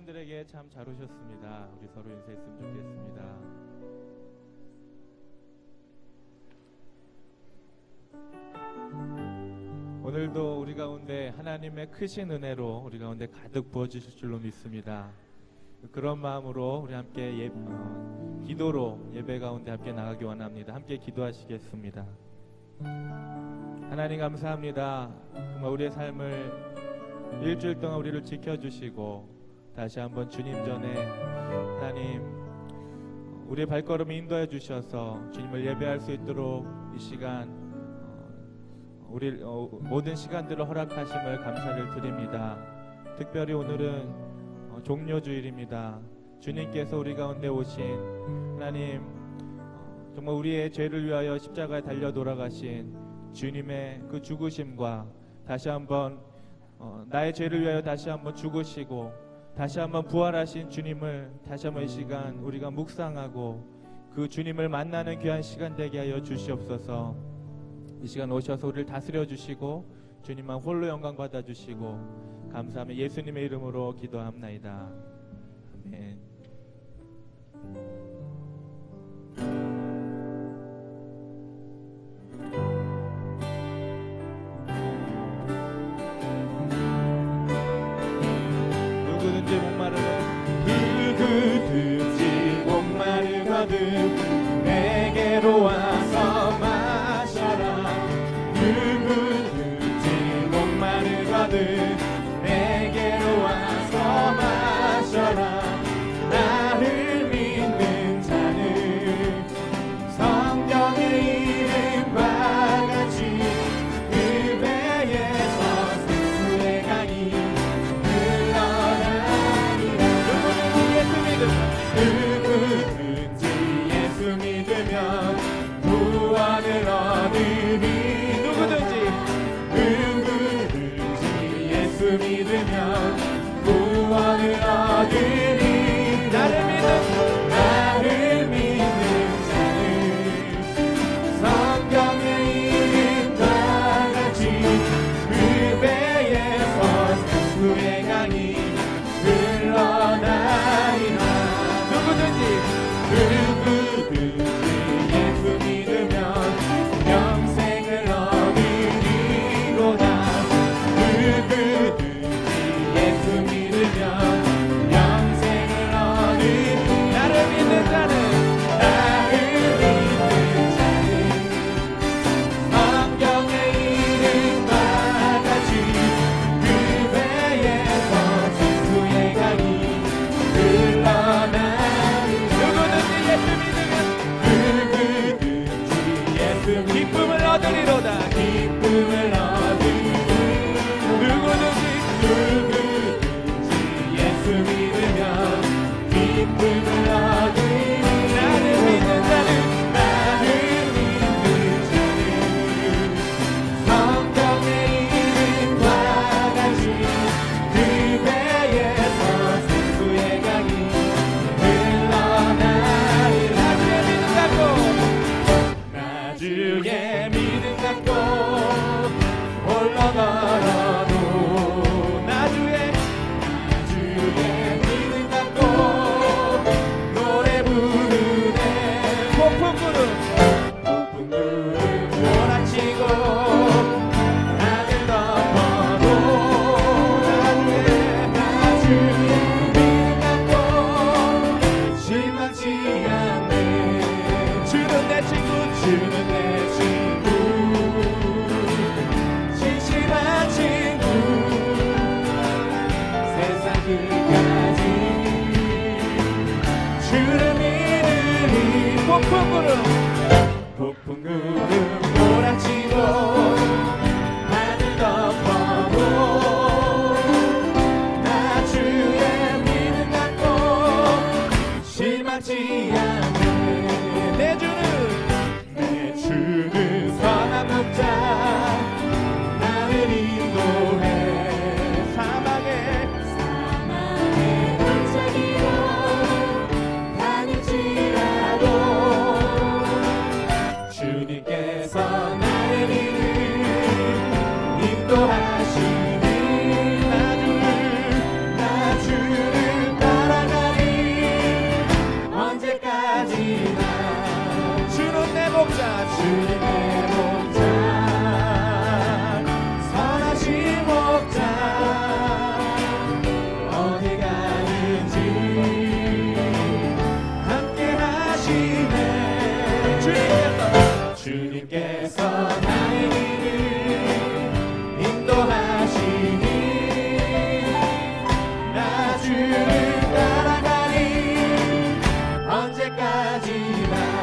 분들에게 참 잘 오셨습니다. 우리 서로 인사했으면 좋겠습니다. 오늘도 우리 가운데 하나님의 크신 은혜로 우리 가운데 가득 부어주실 줄로 믿습니다. 그런 마음으로 우리 함께 기도로 예배 가운데 함께 나가기 원합니다. 함께 기도하시겠습니다. 하나님 감사합니다. 정말 우리의 삶을 일주일 동안 우리를 지켜주시고 다시 한번 주님 전에 하나님 우리의 발걸음을 인도해 주셔서 주님을 예배할 수 있도록 이 시간 우리 모든 시간들을 허락하심을 감사를 드립니다. 특별히 오늘은 종료주일입니다. 주님께서 우리 가운데 오신 하나님 정말 우리의 죄를 위하여 십자가에 달려 돌아가신 주님의 그 죽으심과 다시 한번 나의 죄를 위하여 다시 한번 죽으시고 다시 한번 부활하신 주님을 다시 한번 이 시간 우리가 묵상하고 그 주님을 만나는 귀한 시간 되게 하여 주시옵소서. 이 시간 오셔서 우리를 다스려 주시고 주님만 홀로 영광 받아 주시고 감사하며 예수님의 이름으로 기도합나이다. 아멘. 누구든지 목마르거든 내게로 와서 마셔라. 누구든지 목마르거든 내게로 와서 마셔라. 나를 믿는 자는 성경의 이름과 같이 그 배에서 생수의 강이 누구든지 예수 믿으면 구원을 얻으니. 누구든지 예수 믿으면 구원을 얻으니. 나를 믿는 자는 성경의 이름과 같이 그 배에서 생수의 강이 흘러나리라. 누구든지 예수 믿으면 영생을 얻으리로다. 누구든지 예수 믿으면 영생을 얻으리. 나를 믿는 자는 성경의 이름과 같이 그 배에서 생수의 강이 기쁨을 얻으리로다. 기쁨을 얻으리. 누구든지 예수 믿으면 기쁨을 얻으리. 나를 믿는 자는 성경의 이름과 같이 그 배에서 생수의 강이 흘러나리라. 주의 믿음 갖고 홀로 걸어도 나주의 믿음 갖고 노래 부르네. 폭풍 구름 몰아치고 하늘 덮어도 나주의 믿음 갖고 실망치 않네. 주는 내 친구 진실한 친구 세상 끝까지 주를 믿으니. 폭풍 구름 몰아치고 하늘 덮어도 나 주의 믿음 갖고 실망치 않네. 내 주는 선한 목자 나를 인도해. 사망의 불사기로 다닐지라도 주님께서 주를 따라가리 언제까지나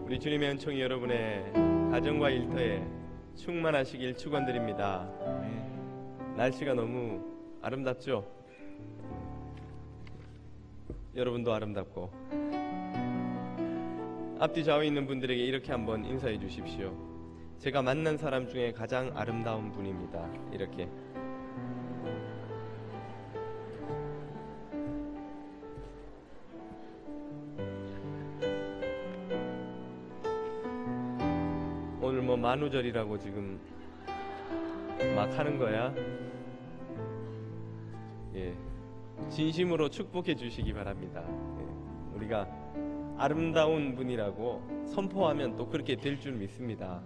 우리 주님의 은총이 여러분의 가정과 일터에 충만하시길 축원드립니다. 날씨가 너무 아름답죠? 여러분도 아름답고 앞뒤 좌우에 있는 분들에게 이렇게 한번 인사해 주십시오. 제가 만난 사람 중에 가장 아름다운 분입니다. 이렇게. 오늘 뭐 만우절이라고 지금 막 하는 거야? 예, 진심으로 축복해 주시기 바랍니다. 예, 우리가 아름다운 분이라고 선포하면 또 그렇게 될 줄 믿습니다.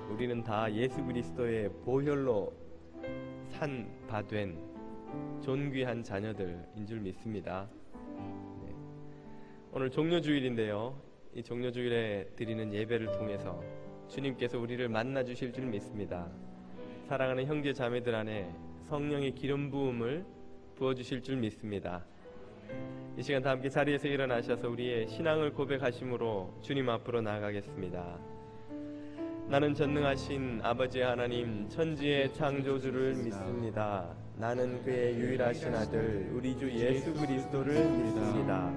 우리는 다 예수 그리스도의 보혈로 산 바 된 존귀한 자녀들인 줄 믿습니다. 네. 오늘 종료주일인데요, 이 종료주일에 드리는 예배를 통해서 주님께서 우리를 만나 주실 줄 믿습니다. 사랑하는 형제 자매들 안에 성령의 기름 부음을 부어주실 줄 믿습니다. 이 시간 다 함께 자리에서 일어나셔서 우리의 신앙을 고백하심으로 주님 앞으로 나아가겠습니다. 나는 전능하신 아버지 하나님 천지의 창조주를 믿습니다. 나는 그의 유일하신 아들 우리 주 예수 그리스도를 믿습니다.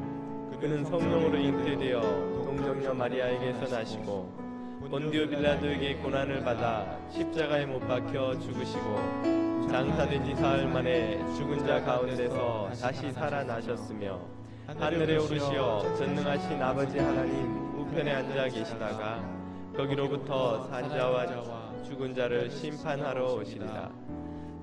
그는 성령으로 잉태되어 동정녀 마리아에게서 나시고 본디오 빌라도에게 고난을 받아 십자가에 못 박혀 죽으시고 장사된 지 사흘 만에 죽은 자 가운데서 다시 살아나셨으며 하늘에 오르시어 전능하신 아버지 하나님 우편에 앉아 계시다가 거기로부터 산자와 죽은 자를 심판하러 오시리라.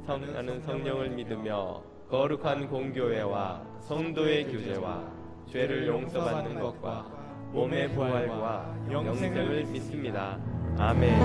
나는 성령을 믿으며 거룩한 공교회와 성도의 교제와 죄를 용서받는 것과 몸의 부활과 영생을 믿습니다. 아멘.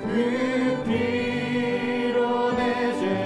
그 피로 내 죄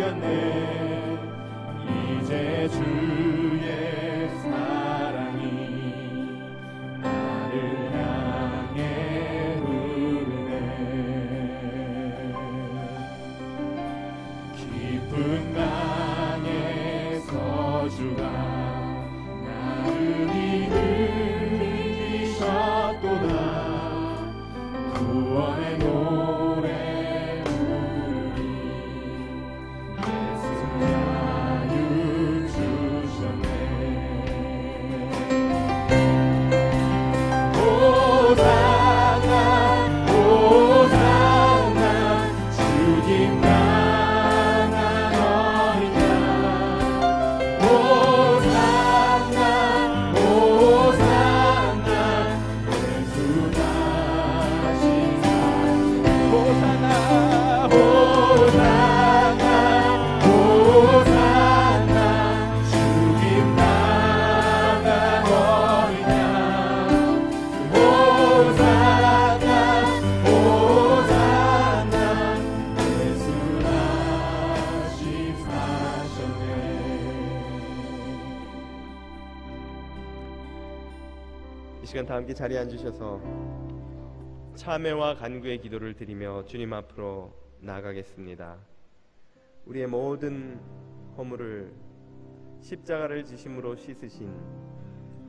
되었네. 이제 주의 사랑이 나를 향해 흐르네. 깊은 강에서 주가 나를 이끌리셨도다. 구원의 노래 부르리. 예수 자유 주셨네. 호산나 호산나 주님 나는 어린 양. 호산나 호산나 예수 다시 호산나 호산나 호산나 주님 나간 어린 양. 호산나 호산나 예수 다시 사셨네. 이 시간 다 함께 자리에 앉으셔서 참회와 간구의 기도를 드리며 주님 앞으로 나아가겠습니다. 우리의 모든 허물을 십자가를 지심으로 씻으신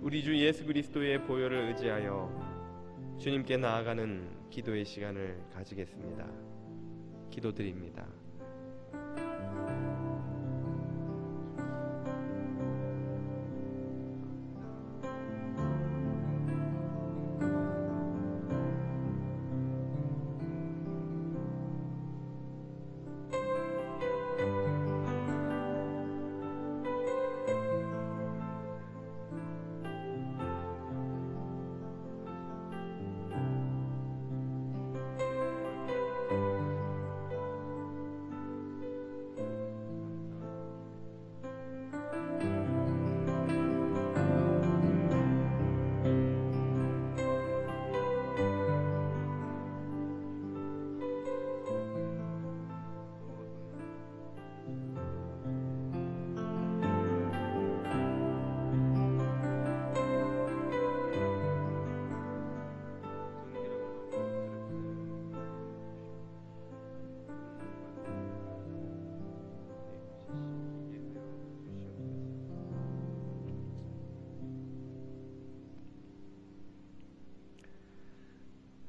우리 주 예수 그리스도의 보혈을 의지하여 주님께 나아가는 기도의 시간을 가지겠습니다. 기도드립니다.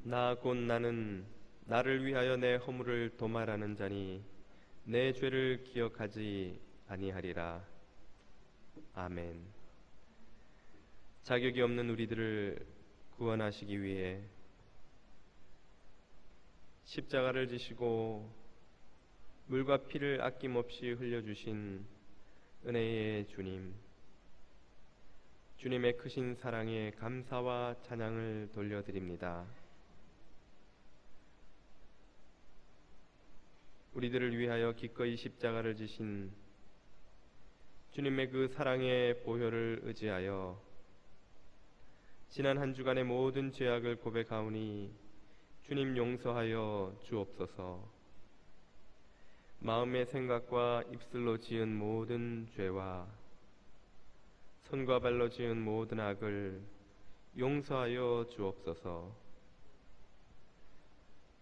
나 곧 나는 나를 위하여 내 허물을 도말하는 자니 내 죄를 기억하지 아니하리라. 아멘. 자격이 없는 우리들을 구원하시기 위해 십자가를 지시고 물과 피를 아낌없이 흘려주신 은혜의 주님, 주님의 크신 사랑에 감사와 찬양을 돌려드립니다. 우리들을 위하여 기꺼이 십자가를 지신 주님의 그 사랑의 보혈을 의지하여 지난 한 주간의 모든 죄악을 고백하오니 주님 용서하여 주옵소서. 마음의 생각과 입술로 지은 모든 죄와 손과 발로 지은 모든 악을 용서하여 주옵소서.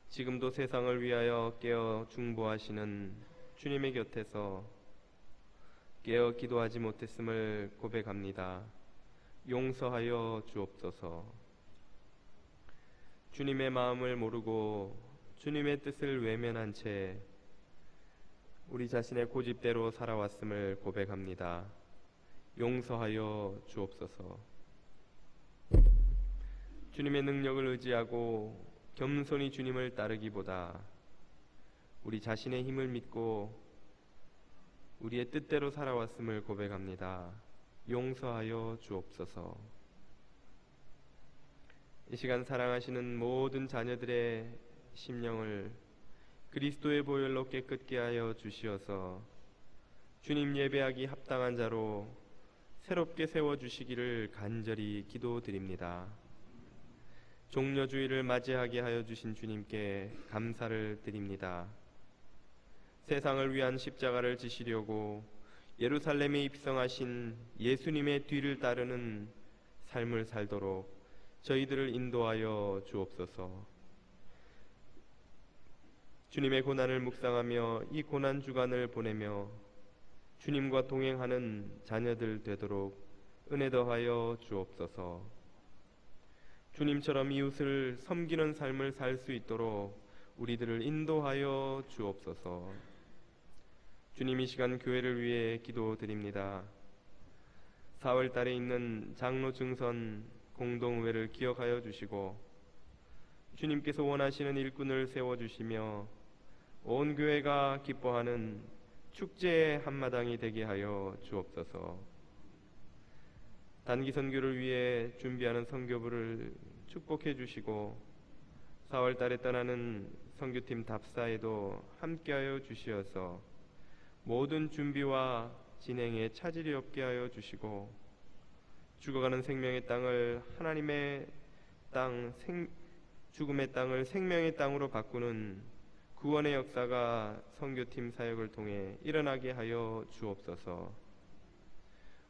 지금도 세상을 위하여 깨어 중보하시는 주님의 곁에서 깨어 기도하지 못했음을 고백합니다. 용서하여 주옵소서. 주님의 마음을 모르고 주님의 뜻을 외면한 채 우리 자신의 고집대로 살아왔음을 고백합니다. 용서하여 주옵소서. 주님의 능력을 의지하고 겸손히 주님을 따르기보다 우리 자신의 힘을 믿고 우리의 뜻대로 살아왔음을 고백합니다. 용서하여 주옵소서. 이 시간 사랑하시는 모든 자녀들의 심령을 그리스도의 보혈로 깨끗게 하여 주시어서 주님 예배하기 합당한 자로 새롭게 세워주시기를 간절히 기도드립니다. 종려주의를 맞이하게 하여 주신 주님께 감사를 드립니다. 세상을 위한 십자가를 지시려고 예루살렘에 입성하신 예수님의 뒤를 따르는 삶을 살도록 저희들을 인도하여 주옵소서. 주님의 고난을 묵상하며 이 고난 주간을 보내며 주님과 동행하는 자녀들 되도록 은혜 더하여 주옵소서. 주님처럼 이웃을 섬기는 삶을 살 수 있도록 우리들을 인도하여 주옵소서. 주님, 이 시간 교회를 위해 기도드립니다. 4월 달에 있는 장로 증선 공동의회를 기억하여 주시고 주님께서 원하시는 일꾼을 세워주시며 온 교회가 기뻐하는 축제의 한마당이 되게 하여 주옵소서. 단기 선교를 위해 준비하는 선교부를 축복해 주시고 4월 달에 떠나는 선교팀 답사에도 함께하여 주시어서 모든 준비와 진행에 차질이 없게 하여 주시고 죽어가는 생명의 땅을 하나님의 땅, 죽음의 땅을 생명의 땅으로 바꾸는 구원의 역사가 선교팀 사역을 통해 일어나게 하여 주옵소서.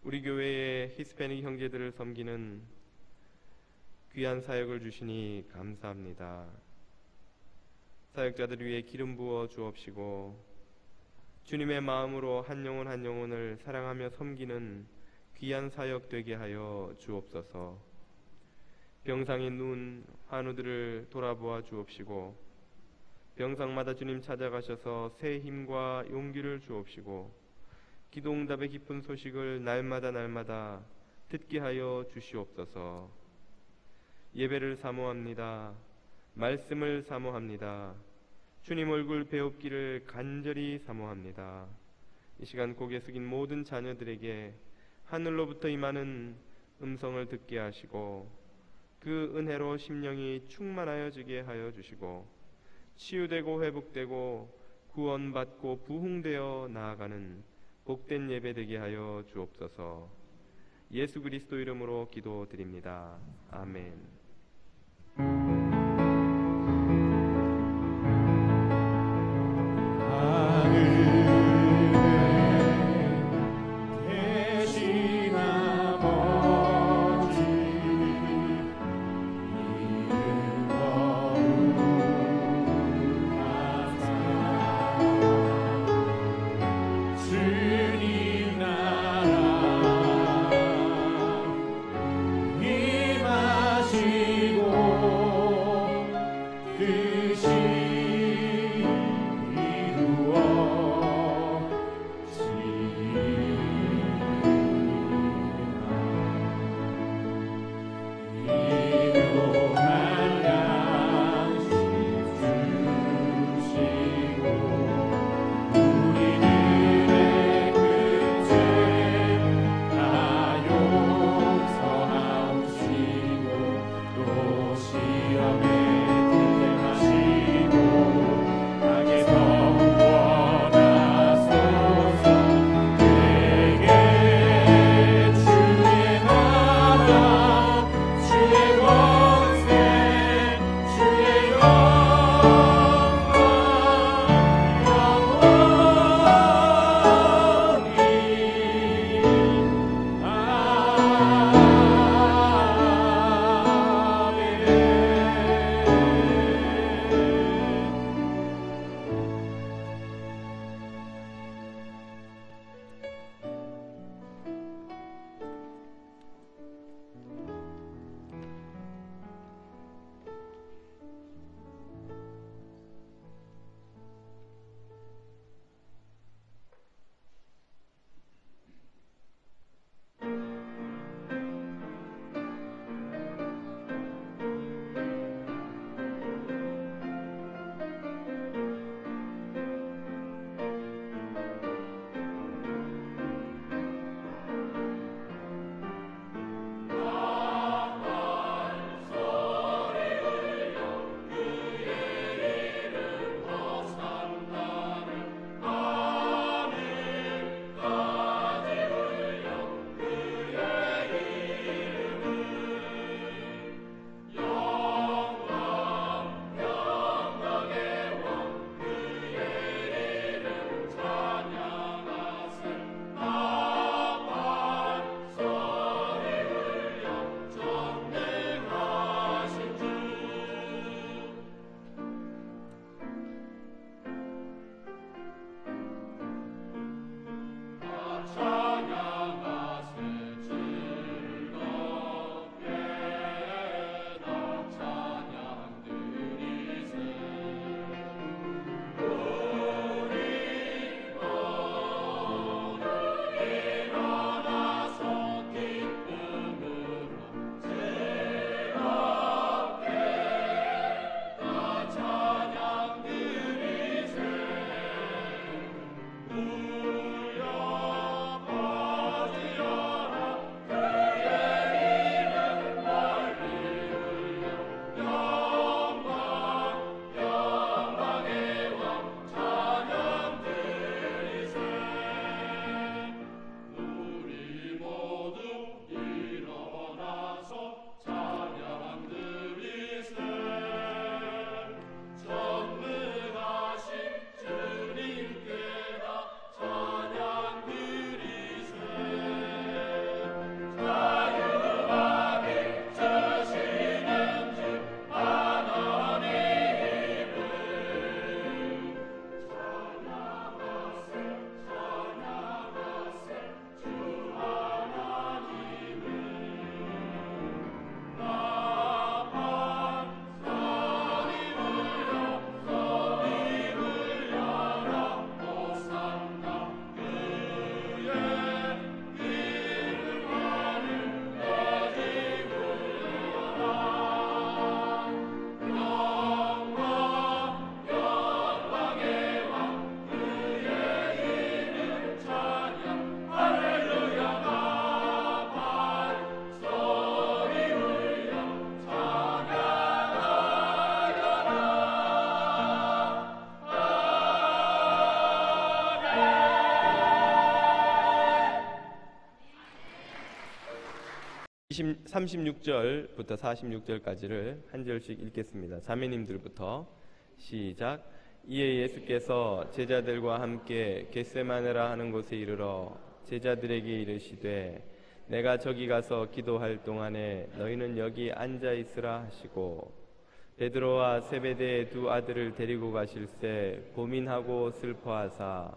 우리 교회의 히스패닉 형제들을 섬기는 귀한 사역을 주시니 감사합니다. 사역자들 위해 기름 부어 주옵시고 주님의 마음으로 한 영혼 한 영혼을 사랑하며 섬기는 귀한 사역 되게 하여 주옵소서. 병상의 눈, 환우들을 돌아보아 주옵시고 병상마다 주님 찾아가셔서 새 힘과 용기를 주옵시고 기도응답의 기쁜 소식을 날마다 듣게 하여 주시옵소서. 예배를 사모합니다. 말씀을 사모합니다. 주님 얼굴 배웁기를 간절히 사모합니다. 이 시간 고개 숙인 모든 자녀들에게 하늘로부터 임하는 음성을 듣게 하시고 그 은혜로 심령이 충만하여지게 하여 주시고 치유되고 회복되고 구원받고 부흥되어 나아가는 복된 예배 되게 하여 주옵소서. 예수 그리스도 이름으로 기도드립니다. 아멘. 임하시고 36절부터 46절까지를 한 절씩 읽겠습니다. 자매님들부터 시작. 이에 예수께서 제자들과 함께 겟세마네라 하는 곳에 이르러 제자들에게 이르시되 내가 저기 가서 기도할 동안에 너희는 여기 앉아 있으라 하시고 베드로와 세베대의 두 아들을 데리고 가실새 고민하고 슬퍼하사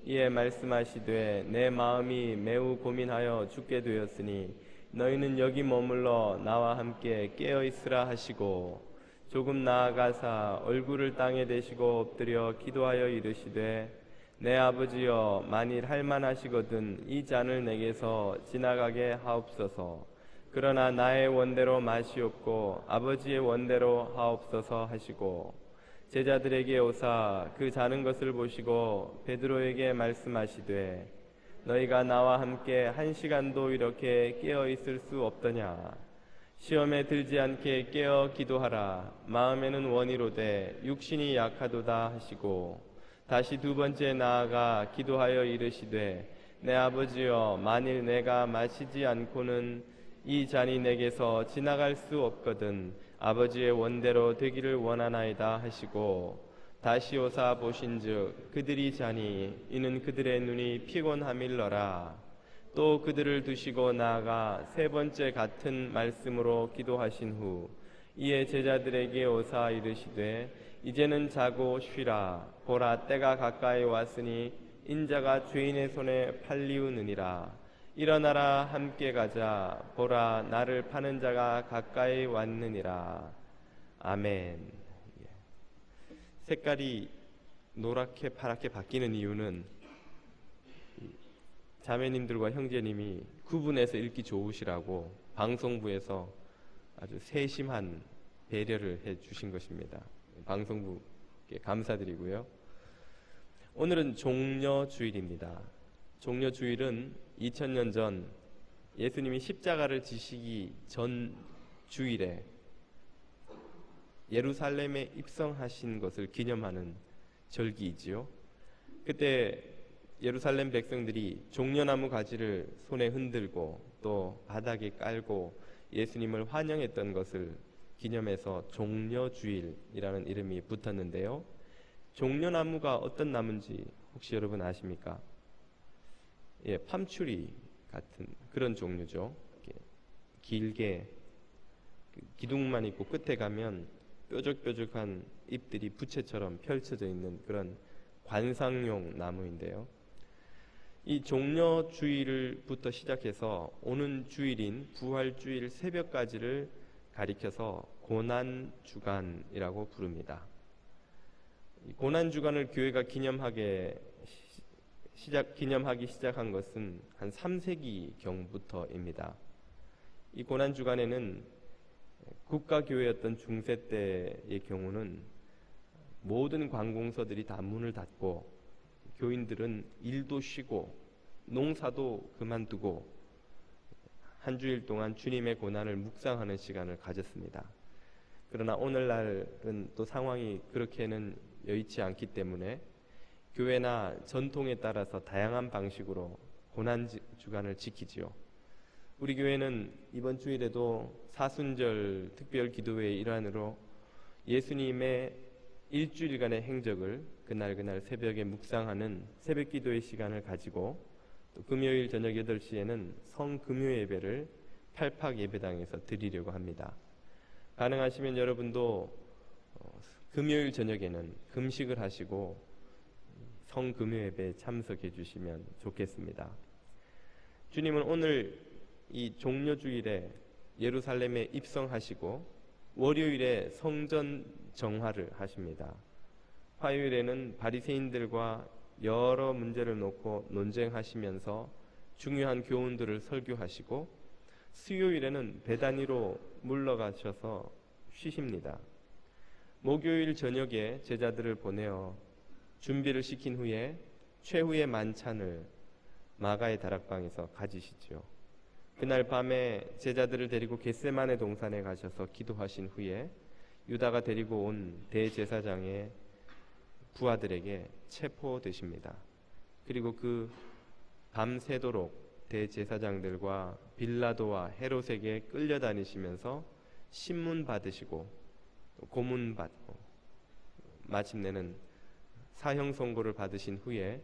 이에 말씀하시되 내 마음이 매우 고민하여 죽게 되었으니 너희는 여기 머물러 나와 함께 깨어 있으라 하시고 조금 나아가사 얼굴을 땅에 대시고 엎드려 기도하여 이르시되 내 아버지여 만일 할만하시거든 이 잔을 내게서 지나가게 하옵소서. 그러나 나의 원대로 마시옵고 아버지의 원대로 하옵소서 하시고 제자들에게 오사 그 자는 것을 보시고 베드로에게 말씀하시되 너희가 나와 함께 1시간도 이렇게 깨어 있을 수 없더냐. 시험에 들지 않게 깨어 기도하라. 마음에는 원이로되 육신이 약하도다 하시고 다시 두 번째 나아가 기도하여 이르시되 내 아버지여 만일 내가 마시지 않고는 이 잔이 내게서 지나갈 수 없거든 아버지의 원대로 되기를 원하나이다 하시고 다시 오사 보신즉 그들이 자니 이는 그들의 눈이 피곤함일러라. 또 그들을 두시고 나아가 세 번째 같은 말씀으로 기도하신 후 이에 제자들에게 오사 이르시되 이제는 자고 쉬라. 보라 때가 가까이 왔으니 인자가 죄인의 손에 팔리우느니라. 일어나라 함께 가자. 보라 나를 파는 자가 가까이 왔느니라. 아멘. 색깔이 노랗게 파랗게 바뀌는 이유는 자매님들과 형제님이 구분해서 읽기 좋으시라고 방송부에서 아주 세심한 배려를 해주신 것입니다. 방송부께 감사드리고요. 오늘은 종려주일입니다. 종려주일은 2000년 전 예수님이 십자가를 지시기 전 주일에 예루살렘에 입성하신 것을 기념하는 절기이지요. 그때 예루살렘 백성들이 종려나무 가지를 손에 흔들고 또 바닥에 깔고 예수님을 환영했던 것을 기념해서 종려주일이라는 이름이 붙었는데요. 종려나무가 어떤 나무인지 혹시 여러분 아십니까? 예, 팜추리 같은 그런 종류죠. 길게 기둥만 있고 끝에 가면 뾰족뾰족한 잎들이 부채처럼 펼쳐져 있는 그런 관상용 나무인데요. 이 종려주일부터 시작해서 오는 주일인 부활주일 새벽까지를 가리켜서 고난주간이라고 부릅니다. 이 고난주간을 교회가 기념하기 시작한 것은 한 3세기 경부터입니다. 이 고난주간에는 국가교회였던 중세 때의 경우는 모든 관공서들이 다 문을 닫고 교인들은 일도 쉬고 농사도 그만두고 한 주일 동안 주님의 고난을 묵상하는 시간을 가졌습니다. 그러나 오늘날은 또 상황이 그렇게는 여의치 않기 때문에 교회나 전통에 따라서 다양한 방식으로 고난 주간을 지키지요. 우리 교회는 이번 주일에도 사순절 특별 기도회의 일환으로 예수님의 일주일간의 행적을 그날 새벽에 묵상하는 새벽 기도의 시간을 가지고 또 금요일 저녁 8시에는 성금요 예배를 팔팍 예배당에서 드리려고 합니다. 가능하시면 여러분도 금요일 저녁에는 금식을 하시고 성금요 예배에 참석해 주시면 좋겠습니다. 주님은 오늘 이 종료주일에 예루살렘에 입성하시고 월요일에 성전 정화를 하십니다. 화요일에는 바리새인들과 여러 문제를 놓고 논쟁하시면서 중요한 교훈들을 설교하시고 수요일에는 베다니로 물러가셔서 쉬십니다. 목요일 저녁에 제자들을 보내어 준비를 시킨 후에 최후의 만찬을 마가의 다락방에서 가지시죠. 그날 밤에 제자들을 데리고 겟세마네 동산에 가셔서 기도하신 후에 유다가 데리고 온 대제사장의 부하들에게 체포되십니다. 그리고 그 밤새도록 대제사장들과 빌라도와 헤롯에게 끌려다니시면서 신문 받으시고 고문 받고 마침내는 사형 선고를 받으신 후에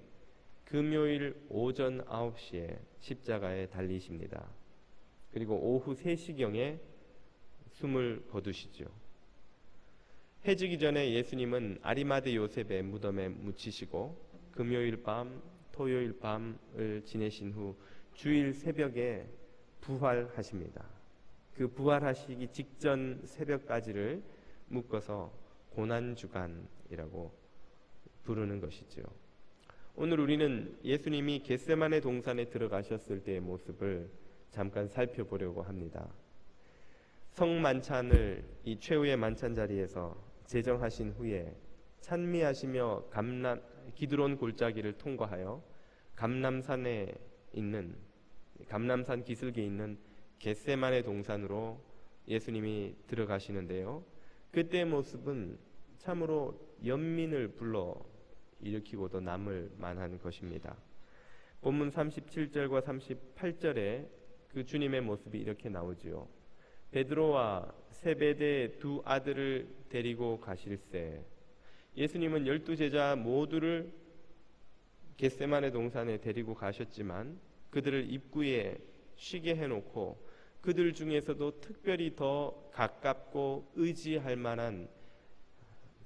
금요일 오전 9시에 십자가에 달리십니다. 그리고 오후 3시경에 숨을 거두시죠. 해지기 전에 예수님은 아리마대 요셉의 무덤에 묻히시고 금요일 밤, 토요일 밤을 지내신 후 주일 새벽에 부활하십니다. 그 부활하시기 직전 새벽까지를 묶어서 고난주간이라고 부르는 것이죠. 오늘 우리는 예수님이 겟세마네 동산에 들어가셨을 때의 모습을 잠깐 살펴보려고 합니다. 성만찬을 이 최후의 만찬 자리에서 제정하신 후에 찬미하시며 기드론 골짜기를 통과하여 감람산 기슭에 있는 겟세마네 동산으로 예수님이 들어가시는데요. 그때의 모습은 참으로 연민을 불러 일으키고도 남을 만한 것입니다. 본문 37절과 38절에 그 주님의 모습이 이렇게 나오지요. 베드로와 세베대의 두 아들을 데리고 가실새. 예수님은 12제자 모두를 겟세마네 동산에 데리고 가셨지만 그들을 입구에 쉬게 해놓고 그들 중에서도 특별히 더 가깝고 의지할 만한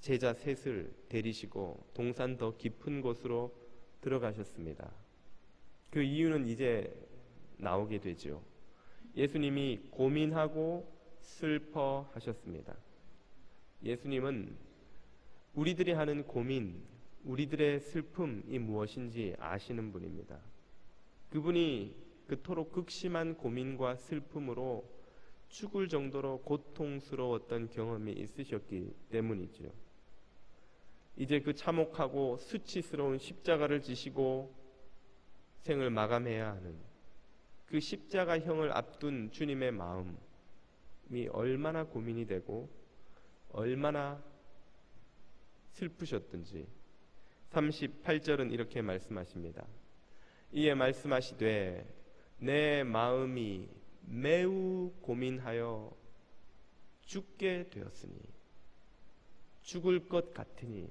제자 셋을 데리시고 동산 더 깊은 곳으로 들어가셨습니다. 그 이유는 이제 나오게 되죠. 예수님이 고민하고 슬퍼하셨습니다. 예수님은 우리들이 하는 고민, 우리들의 슬픔이 무엇인지 아시는 분입니다. 그분이 그토록 극심한 고민과 슬픔으로 죽을 정도로 고통스러웠던 경험이 있으셨기 때문이죠. 이제 그 참혹하고 수치스러운 십자가를 지시고 생을 마감해야 하는 그 십자가형을 앞둔 주님의 마음이 얼마나 고민이 되고 얼마나 슬프셨든지 38절은 이렇게 말씀하십니다. 이에 말씀하시되 내 마음이 매우 고민하여 죽게 되었으니 죽을 것 같으니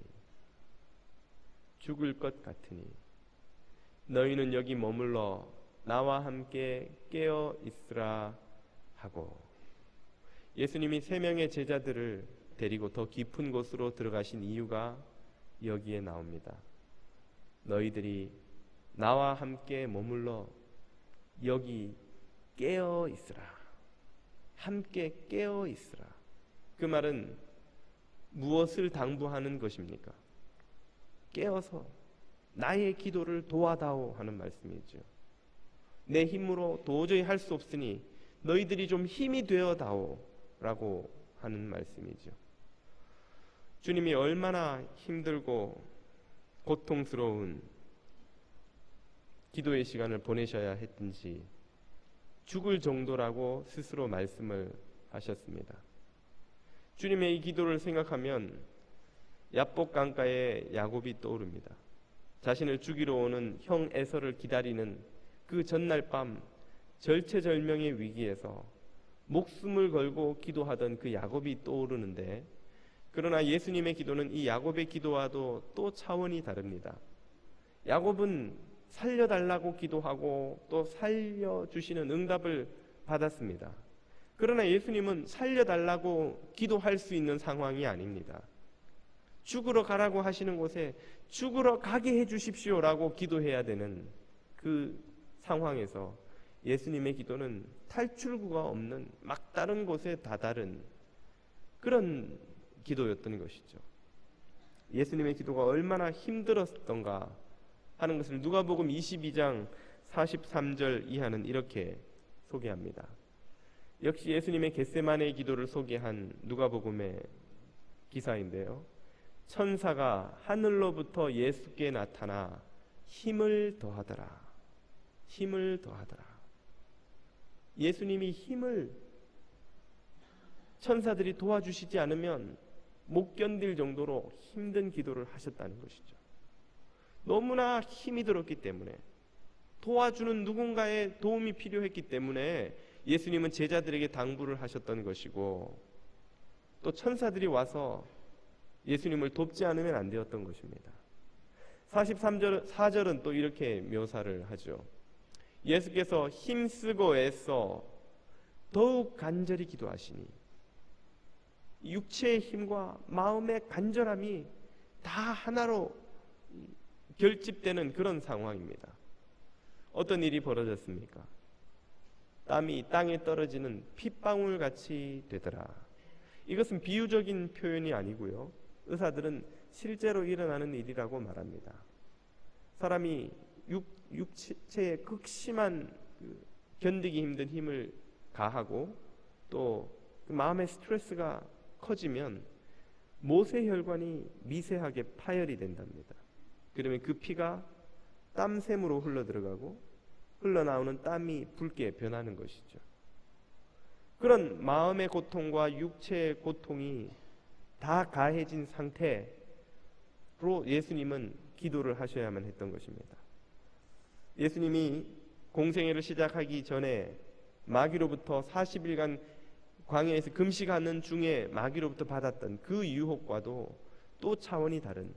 너희는 여기 머물러 나와 함께 깨어 있으라 하고 예수님이 3명의 제자들을 데리고 더 깊은 곳으로 들어가신 이유가 여기에 나옵니다. 너희들이 나와 함께 머물러 여기 깨어 있으라. 함께 깨어 있으라. 그 말은 무엇을 당부하는 것입니까? 깨어서 나의 기도를 도와다오 하는 말씀이죠. 내 힘으로 도저히 할 수 없으니 너희들이 좀 힘이 되어다오 라고 하는 말씀이죠. 주님이 얼마나 힘들고 고통스러운 기도의 시간을 보내셔야 했든지 죽을 정도라고 스스로 말씀을 하셨습니다. 주님의 이 기도를 생각하면 야복 강가에 야곱이 떠오릅니다. 자신을 죽이러 오는 형 에서를 기다리는 그 전날 밤 절체절명의 위기에서 목숨을 걸고 기도하던 그 야곱이 떠오르는데, 그러나 예수님의 기도는 이 야곱의 기도와도 또 차원이 다릅니다. 야곱은 살려달라고 기도하고 또 살려주시는 응답을 받았습니다. 그러나 예수님은 살려달라고 기도할 수 있는 상황이 아닙니다. 죽으러 가라고 하시는 곳에 죽으러 가게 해주십시오라고 기도해야 되는 그 상황에서 예수님의 기도는 탈출구가 없는 막다른 곳에 다다른 그런 기도였던 것이죠. 예수님의 기도가 얼마나 힘들었던가 하는 것을 누가복음 22장 43절 이하는 이렇게 소개합니다. 역시 예수님의 겟세마네의 기도를 소개한 누가복음의 기사인데요. 천사가 하늘로부터 예수께 나타나 힘을 더하더라. 힘을 더하더라. 예수님이 힘을 천사들이 도와주시지 않으면 못 견딜 정도로 힘든 기도를 하셨다는 것이죠. 너무나 힘이 들었기 때문에, 도와주는 누군가의 도움이 필요했기 때문에 예수님은 제자들에게 당부를 하셨던 것이고, 또 천사들이 와서 예수님을 돕지 않으면 안 되었던 것입니다. 44절은 또 이렇게 묘사를 하죠. 예수께서 힘쓰고 애써 더욱 간절히 기도하시니, 육체의 힘과 마음의 간절함이 다 하나로 결집되는 그런 상황입니다. 어떤 일이 벌어졌습니까? 땀이 땅에 떨어지는 핏방울 같이 되더라. 이것은 비유적인 표현이 아니고요, 의사들은 실제로 일어나는 일이라고 말합니다. 사람이 육체에 극심한 견디기 힘든 힘을 가하고 또 그 마음의 스트레스가 커지면 모세혈관이 미세하게 파열이 된답니다. 그러면 그 피가 땀샘으로 흘러들어가고 흘러나오는 땀이 붉게 변하는 것이죠. 그런 마음의 고통과 육체의 고통이 다 가해진 상태로 예수님은 기도를 하셔야만 했던 것입니다. 예수님이 공생애를 시작하기 전에 마귀로부터 40일간 광야에서 금식하는 중에 마귀로부터 받았던 그 유혹과도 또 차원이 다른,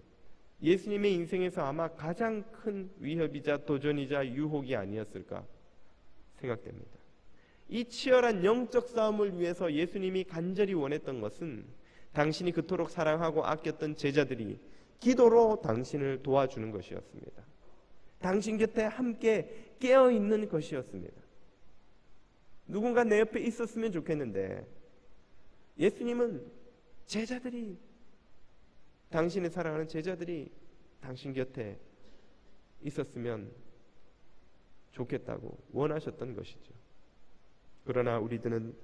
예수님의 인생에서 아마 가장 큰 위협이자 도전이자 유혹이 아니었을까 생각됩니다. 이 치열한 영적 싸움을 위해서 예수님이 간절히 원했던 것은 당신이 그토록 사랑하고 아꼈던 제자들이 기도로 당신을 도와주는 것이었습니다. 당신 곁에 함께 깨어있는 것이었습니다. 누군가 내 옆에 있었으면 좋겠는데, 예수님은 제자들이, 당신의 사랑하는 제자들이 당신 곁에 있었으면 좋겠다고 원하셨던 것이죠. 그러나 우리들은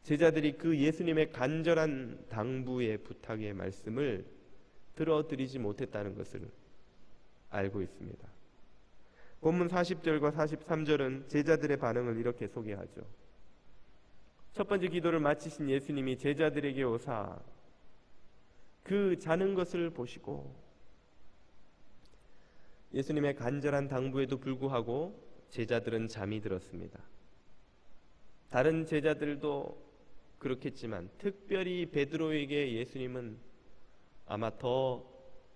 제자들이 그 예수님의 간절한 당부의 부탁의 말씀을 들어드리지 못했다는 것을 알고 있습니다. 본문 40절과 43절은 제자들의 반응을 이렇게 소개하죠. 첫 번째 기도를 마치신 예수님이 제자들에게 오사 그 자는 것을 보시고, 예수님의 간절한 당부에도 불구하고 제자들은 잠이 들었습니다. 다른 제자들도 그렇겠지만 특별히 베드로에게 예수님은 아마 더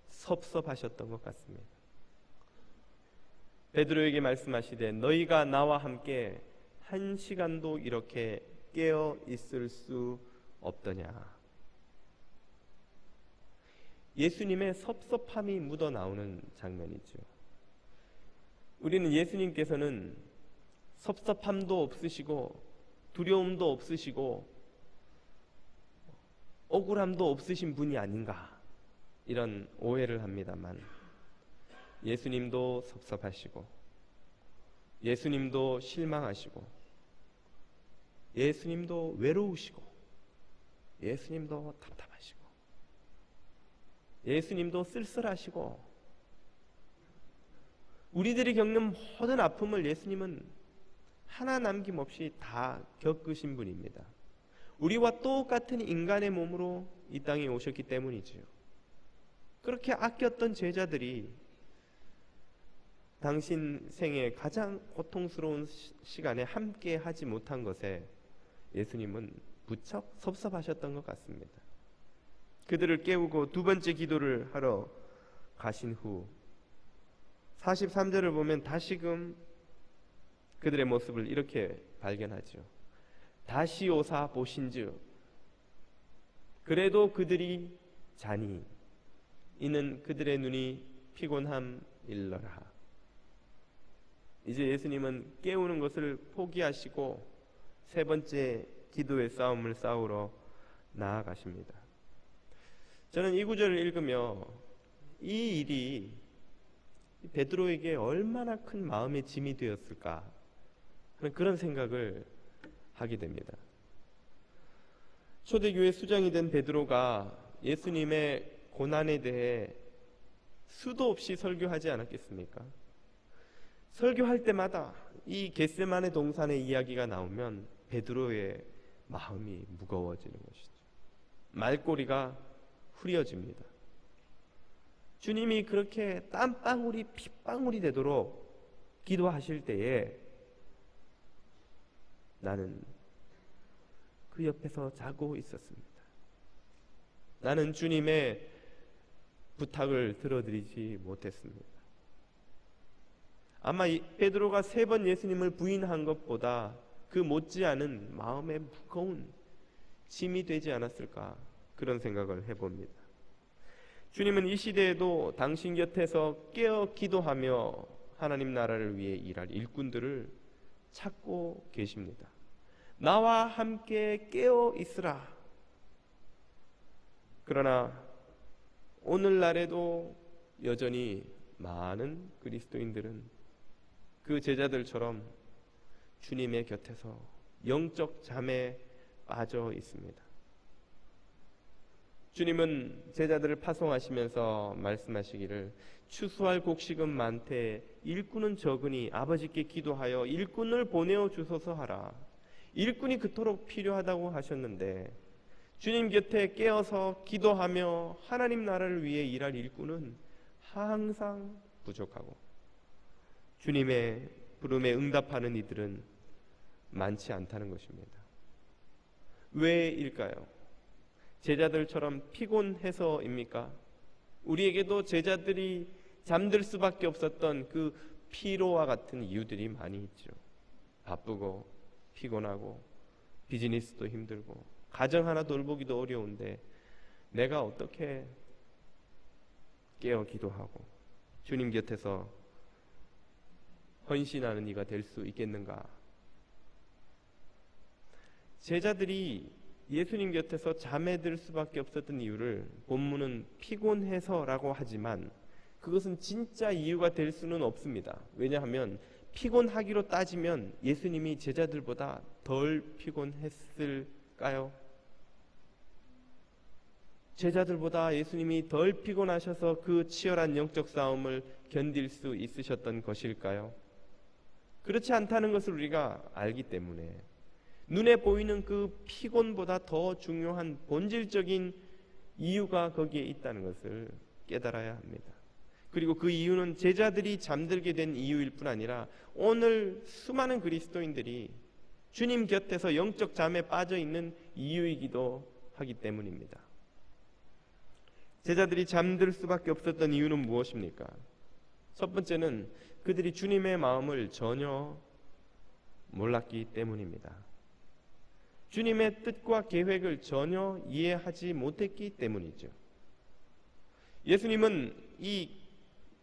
섭섭하셨던 것 같습니다. 베드로에게 말씀하시되 너희가 나와 함께 1시간도 이렇게 깨어 있을 수 없더냐. 예수님의 섭섭함이 묻어나오는 장면이죠. 우리는 예수님께서는 섭섭함도 없으시고 두려움도 없으시고 억울함도 없으신 분이 아닌가, 이런 오해를 합니다만, 예수님도 섭섭하시고 예수님도 실망하시고 예수님도 외로우시고 예수님도 답답하시고 예수님도 쓸쓸하시고 우리들이 겪는 모든 아픔을 예수님은 하나 남김없이 다 겪으신 분입니다. 우리와 똑같은 인간의 몸으로 이 땅에 오셨기 때문이지요. 그렇게 아꼈던 제자들이 당신 생애 가장 고통스러운 시간에 함께 하지 못한 것에 예수님은 무척 섭섭하셨던 것 같습니다. 그들을 깨우고 두 번째 기도를 하러 가신 후 43절을 보면 다시금 그들의 모습을 이렇게 발견하죠. 다시 오사 보신즉 그래도 그들이 자니 이는 그들의 눈이 피곤함일러라. 이제 예수님은 깨우는 것을 포기하시고 세 번째 기도의 싸움을 싸우러 나아가십니다. 저는 이 구절을 읽으며 이 일이 베드로에게 얼마나 큰 마음의 짐이 되었을까 하는 그런 생각을 하게 됩니다. 초대교회 수장이 된 베드로가 예수님의 고난에 대해 수도 없이 설교하지 않았겠습니까? 설교할 때마다 이 겟세마네 동산의 이야기가 나오면 베드로의 마음이 무거워지는 것이죠. 말꼬리가 후려집니다. 주님이 그렇게 땀방울이 핏방울이 되도록 기도하실 때에 나는 그 옆에서 자고 있었습니다. 나는 주님의 부탁을 들어드리지 못했습니다. 아마 베드로가 3번 예수님을 부인한 것보다 그 못지않은 마음의 무거운 짐이 되지 않았을까 그런 생각을 해봅니다. 주님은 이 시대에도 당신 곁에서 깨어 기도하며 하나님 나라를 위해 일할 일꾼들을 찾고 계십니다. 나와 함께 깨어 있으라. 그러나 오늘날에도 여전히 많은 그리스도인들은 그 제자들처럼 주님의 곁에서 영적 잠에 빠져 있습니다. 주님은 제자들을 파송하시면서 말씀하시기를 추수할 곡식은 많되 일꾼은 적으니 아버지께 기도하여 일꾼을 보내어 주소서 하라. 일꾼이 그토록 필요하다고 하셨는데 주님 곁에 깨어서 기도하며 하나님 나라를 위해 일할 일꾼은 항상 부족하고 주님의 부름에 응답하는 이들은 많지 않다는 것입니다. 왜일까요? 제자들처럼 피곤해서입니까? 우리에게도 제자들이 잠들 수밖에 없었던 그 피로와 같은 이유들이 많이 있죠. 바쁘고 피곤하고 비즈니스도 힘들고 가정 하나 돌보기도 어려운데 내가 어떻게 깨어 기도하고 주님 곁에서 헌신하는 이가 될 수 있겠는가? 제자들이 예수님 곁에서 잠에 들 수밖에 없었던 이유를 본문은 피곤해서라고 하지만 그것은 진짜 이유가 될 수는 없습니다. 왜냐하면 피곤하기로 따지면 예수님이 제자들보다 덜 피곤했을까요? 제자들보다 예수님이 덜 피곤하셔서 그 치열한 영적 싸움을 견딜 수 있으셨던 것일까요? 그렇지 않다는 것을 우리가 알기 때문에 눈에 보이는 그 피곤보다 더 중요한 본질적인 이유가 거기에 있다는 것을 깨달아야 합니다. 그리고 그 이유는 제자들이 잠들게 된 이유일 뿐 아니라 오늘 수많은 그리스도인들이 주님 곁에서 영적 잠에 빠져 있는 이유이기도 하기 때문입니다. 제자들이 잠들 수밖에 없었던 이유는 무엇입니까? 첫 번째는 그들이 주님의 마음을 전혀 몰랐기 때문입니다. 주님의 뜻과 계획을 전혀 이해하지 못했기 때문이죠. 예수님은 이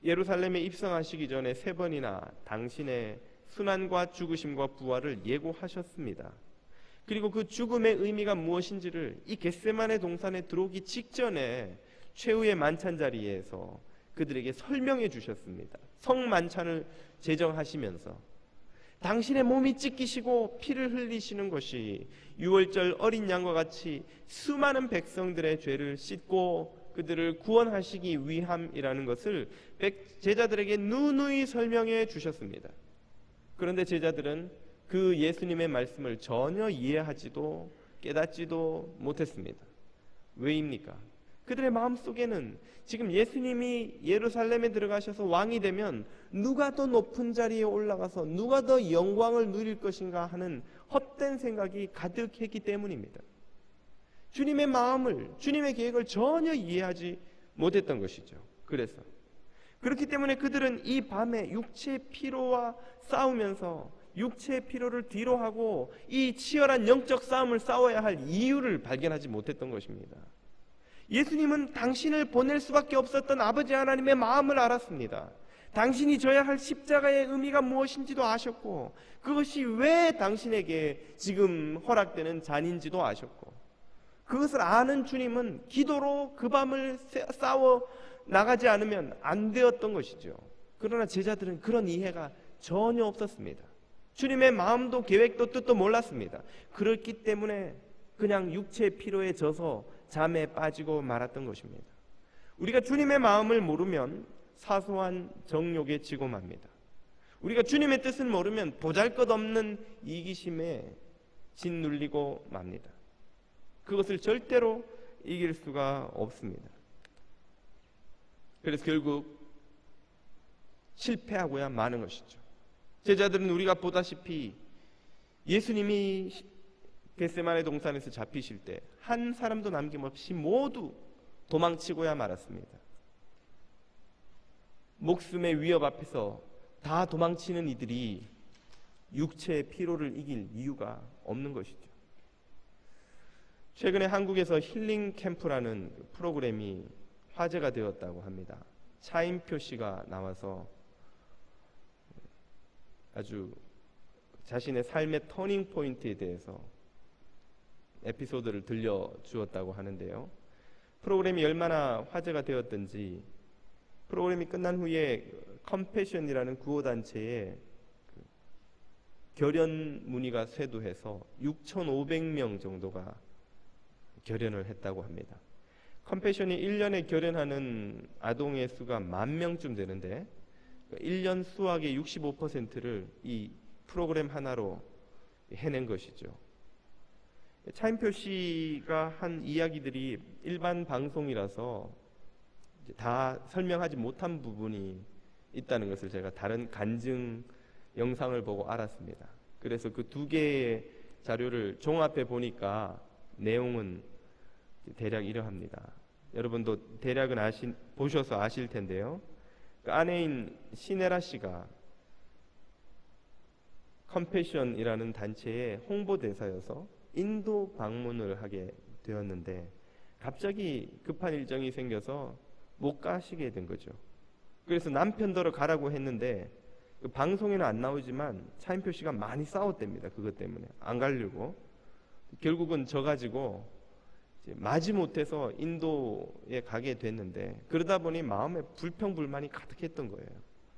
예루살렘에 입성하시기 전에 3번이나 당신의 순환과 죽으심과 부활을 예고하셨습니다. 그리고 그 죽음의 의미가 무엇인지를 이 겟세마네 동산에 들어오기 직전에 최후의 만찬 자리에서 그들에게 설명해 주셨습니다. 성만찬을 제정하시면서 당신의 몸이 찢기시고 피를 흘리시는 것이 유월절 어린 양과 같이 수많은 백성들의 죄를 씻고 그들을 구원하시기 위함이라는 것을 제자들에게 누누이 설명해 주셨습니다. 그런데 제자들은 그 예수님의 말씀을 전혀 이해하지도 깨닫지도 못했습니다. 왜입니까? 그들의 마음속에는 지금 예수님이 예루살렘에 들어가셔서 왕이 되면 누가 더 높은 자리에 올라가서 누가 더 영광을 누릴 것인가 하는 헛된 생각이 가득했기 때문입니다. 주님의 마음을, 주님의 계획을 전혀 이해하지 못했던 것이죠. 그래서 그렇기 때문에 그들은 이 밤에 육체의 피로와 싸우면서 육체의 피로를 뒤로하고 이 치열한 영적 싸움을 싸워야 할 이유를 발견하지 못했던 것입니다. 예수님은 당신을 보낼 수밖에 없었던 아버지 하나님의 마음을 알았습니다. 당신이 져야 할 십자가의 의미가 무엇인지도 아셨고, 그것이 왜 당신에게 지금 허락되는 잔인지도 아셨고, 그것을 아는 주님은 기도로 그 밤을 싸워 나가지 않으면 안 되었던 것이죠. 그러나 제자들은 그런 이해가 전혀 없었습니다. 주님의 마음도 계획도 뜻도 몰랐습니다. 그렇기 때문에 그냥 육체의 피로에 져서 잠에 빠지고 말았던 것입니다. 우리가 주님의 마음을 모르면 사소한 정욕에 지고 맙니다. 우리가 주님의 뜻을 모르면 보잘것없는 이기심에 짓눌리고 맙니다. 그것을 절대로 이길 수가 없습니다. 그래서 결국 실패하고야 마는 것이죠. 제자들은 우리가 보다시피 예수님이 겟세마네 동산에서 잡히실 때 한 사람도 남김없이 모두 도망치고야 말았습니다. 목숨의 위협 앞에서 다 도망치는 이들이 육체의 피로를 이길 이유가 없는 것이죠. 최근에 한국에서 힐링 캠프라는 프로그램이 화제가 되었다고 합니다. 차인표 씨가 나와서 아주 자신의 삶의 터닝 포인트에 대해서 에피소드를 들려주었다고 하는데요. 프로그램이 얼마나 화제가 되었던지, 프로그램이 끝난 후에 컴패션이라는 구호단체에 결연 문의가 쇄도해서 6,500명 정도가 결연을 했다고 합니다. 컴패션이 1년에 결연하는 아동의 수가 10,000명쯤 되는데 1년 수학의 65%를 이 프로그램 하나로 해낸 것이죠. 차인표 씨가 한 이야기들이 일반 방송이라서 다 설명하지 못한 부분이 있다는 것을 제가 다른 간증 영상을 보고 알았습니다. 그래서 그 두 개의 자료를 종합해 보니까 내용은 대략 이러합니다. 여러분도 대략은 보셔서 아실 텐데요. 그 아내인 시네라 씨가 컴패션이라는 단체의 홍보대사여서 인도 방문을 하게 되었는데 갑자기 급한 일정이 생겨서 못 가시게 된 거죠. 그래서 남편더러 가라고 했는데 그 방송에는 안 나오지만 차인표 씨가 많이 싸웠답니다. 그것 때문에 안 가려고. 결국은 져가지고 마지못해서 인도에 가게 됐는데, 그러다 보니 마음에 불평불만이 가득했던 거예요.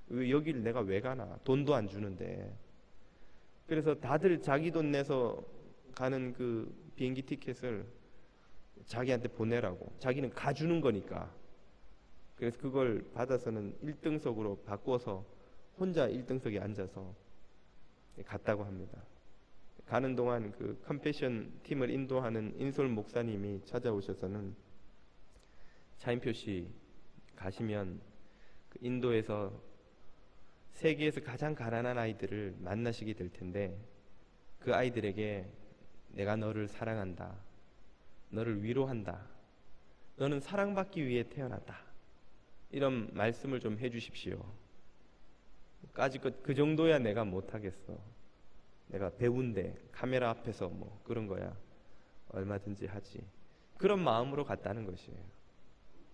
왜 여길 내가 왜 가나, 돈도 안 주는데. 그래서 다들 자기 돈 내서 가는 그 비행기 티켓을 자기한테 보내라고, 자기는 가주는 거니까. 그래서 그걸 받아서는 1등석으로 바꿔서 혼자 1등석에 앉아서 갔다고 합니다. 가는 동안 그 컴패션 팀을 인도하는 인솔 목사님이 찾아오셔서는 차인표 씨 가시면 그 인도에서 세계에서 가장 가난한 아이들을 만나시게 될 텐데 그 아이들에게 내가 너를 사랑한다, 너를 위로한다, 너는 사랑받기 위해 태어났다, 이런 말씀을 좀 해주십시오. 까짓것 그 정도야 내가 못하겠어. 내가 배운데 카메라 앞에서 뭐 그런 거야 얼마든지 하지. 그런 마음으로 갔다는 것이에요.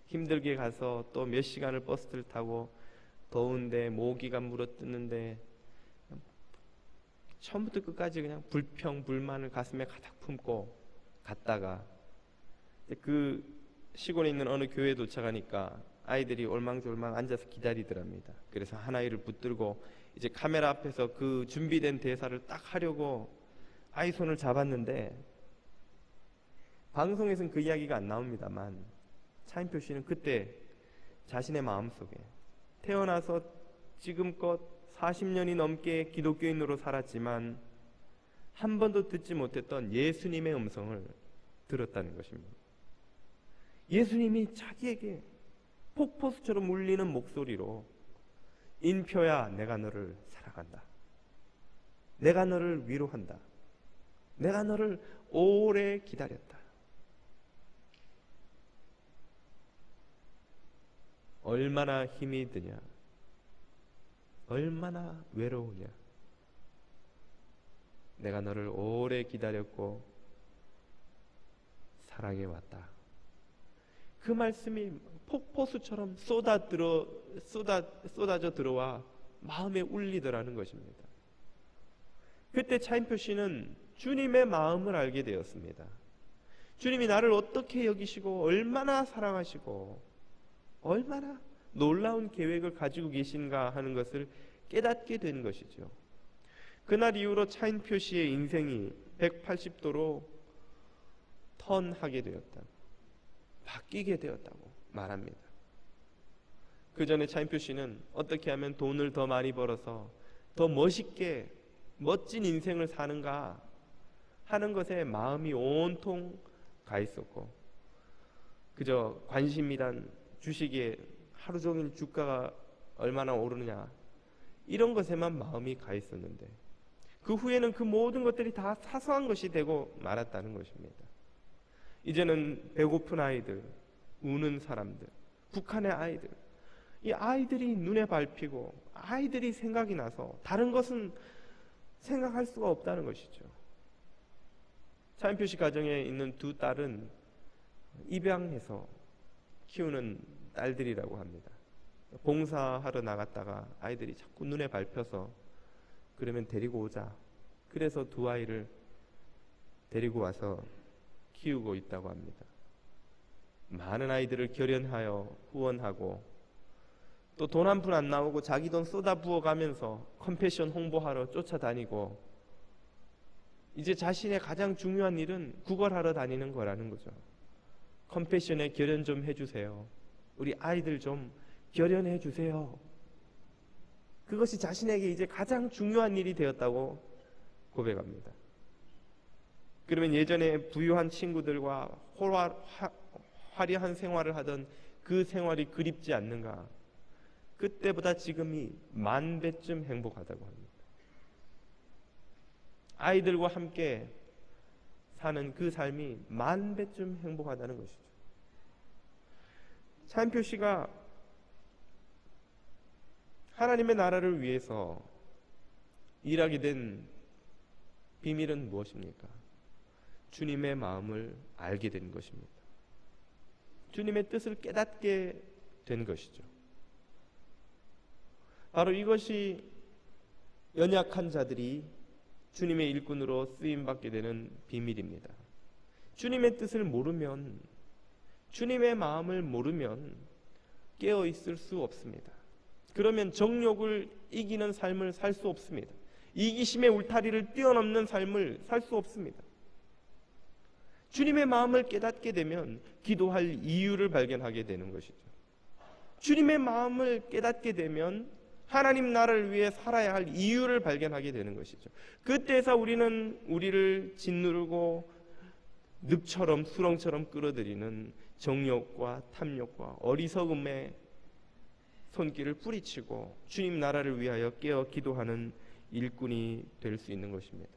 힘들게 가서 또 몇 시간을 버스를 타고 더운데 모기가 물어뜯는데 처음부터 끝까지 그냥 불평 불만을 가슴에 가득 품고 갔다가 그 시골에 있는 어느 교회에 도착하니까 아이들이 올망졸망 앉아서 기다리더랍니다. 그래서 한 아이를 붙들고 이제 카메라 앞에서 그 준비된 대사를 딱 하려고 아이 손을 잡았는데, 방송에서는 그 이야기가 안 나옵니다만 차인표 씨는 그때 자신의 마음속에 태어나서 지금껏 40년이 넘게 기독교인으로 살았지만 한 번도 듣지 못했던 예수님의 음성을 들었다는 것입니다. 예수님이 자기에게 폭포수처럼 울리는 목소리로 인표야, 내가 너를 사랑한다. 내가 너를 위로한다. 내가 너를 오래 기다렸다. 얼마나 힘이 드냐, 얼마나 외로우냐. 내가 너를 오래 기다렸고 사랑해왔다. 그 말씀이 폭포수처럼 쏟아져 들어와 마음에 울리더라는 것입니다. 그때 차인표 씨는 주님의 마음을 알게 되었습니다. 주님이 나를 어떻게 여기시고 얼마나 사랑하시고 얼마나 놀라운 계획을 가지고 계신가 하는 것을 깨닫게 된 것이죠. 그날 이후로 차인표 씨의 인생이 180도로 턴하게 되었다, 바뀌게 되었다고 말합니다. 그 전에 차인표 씨는 어떻게 하면 돈을 더 많이 벌어서 더 멋있게 멋진 인생을 사는가 하는 것에 마음이 온통 가 있었고, 그저 관심이란 주식에 하루 종일 주가가 얼마나 오르느냐 이런 것에만 마음이 가 있었는데, 그 후에는 그 모든 것들이 다 사소한 것이 되고 말았다는 것입니다. 이제는 배고픈 아이들, 우는 사람들, 북한의 아이들, 이 아이들이 눈에 밟히고 아이들이 생각이 나서 다른 것은 생각할 수가 없다는 것이죠. 차인표 씨 가정에 있는 두 딸은 입양해서 키우는 딸들이라고 합니다. 봉사하러 나갔다가 아이들이 자꾸 눈에 밟혀서 그러면 데리고 오자. 그래서 두 아이를 데리고 와서 키우고 있다고 합니다. 많은 아이들을 결연하여 후원하고 또 돈 한 푼 안 나오고 자기 돈 쏟아 부어가면서 컴패션 홍보하러 쫓아다니고, 이제 자신의 가장 중요한 일은 구걸하러 다니는 거라는 거죠. 컴패션에 결연 좀 해주세요. 우리 아이들 좀 결연해 주세요. 그것이 자신에게 이제 가장 중요한 일이 되었다고 고백합니다. 그러면 예전에 부유한 친구들과 화려한 생활을 하던 그 생활이 그립지 않는가? 그때보다 지금이 10,000배쯤 행복하다고 합니다. 아이들과 함께 사는 그 삶이 10,000배쯤 행복하다는 것이죠. 차인표 씨가 하나님의 나라를 위해서 일하게 된 비밀은 무엇입니까? 주님의 마음을 알게 된 것입니다. 주님의 뜻을 깨닫게 된 것이죠. 바로 이것이 연약한 자들이 주님의 일꾼으로 쓰임받게 되는 비밀입니다. 주님의 뜻을 모르면, 주님의 마음을 모르면 깨어 있을 수 없습니다. 그러면 정욕을 이기는 삶을 살 수 없습니다. 이기심의 울타리를 뛰어넘는 삶을 살 수 없습니다. 주님의 마음을 깨닫게 되면 기도할 이유를 발견하게 되는 것이죠. 주님의 마음을 깨닫게 되면 하나님 나라를 위해 살아야 할 이유를 발견하게 되는 것이죠. 그때에서 우리는 우리를 짓누르고 늪처럼 수렁처럼 끌어들이는 정욕과 탐욕과 어리석음의 손길을 뿌리치고 주님 나라를 위하여 깨어 기도하는 일꾼이 될 수 있는 것입니다.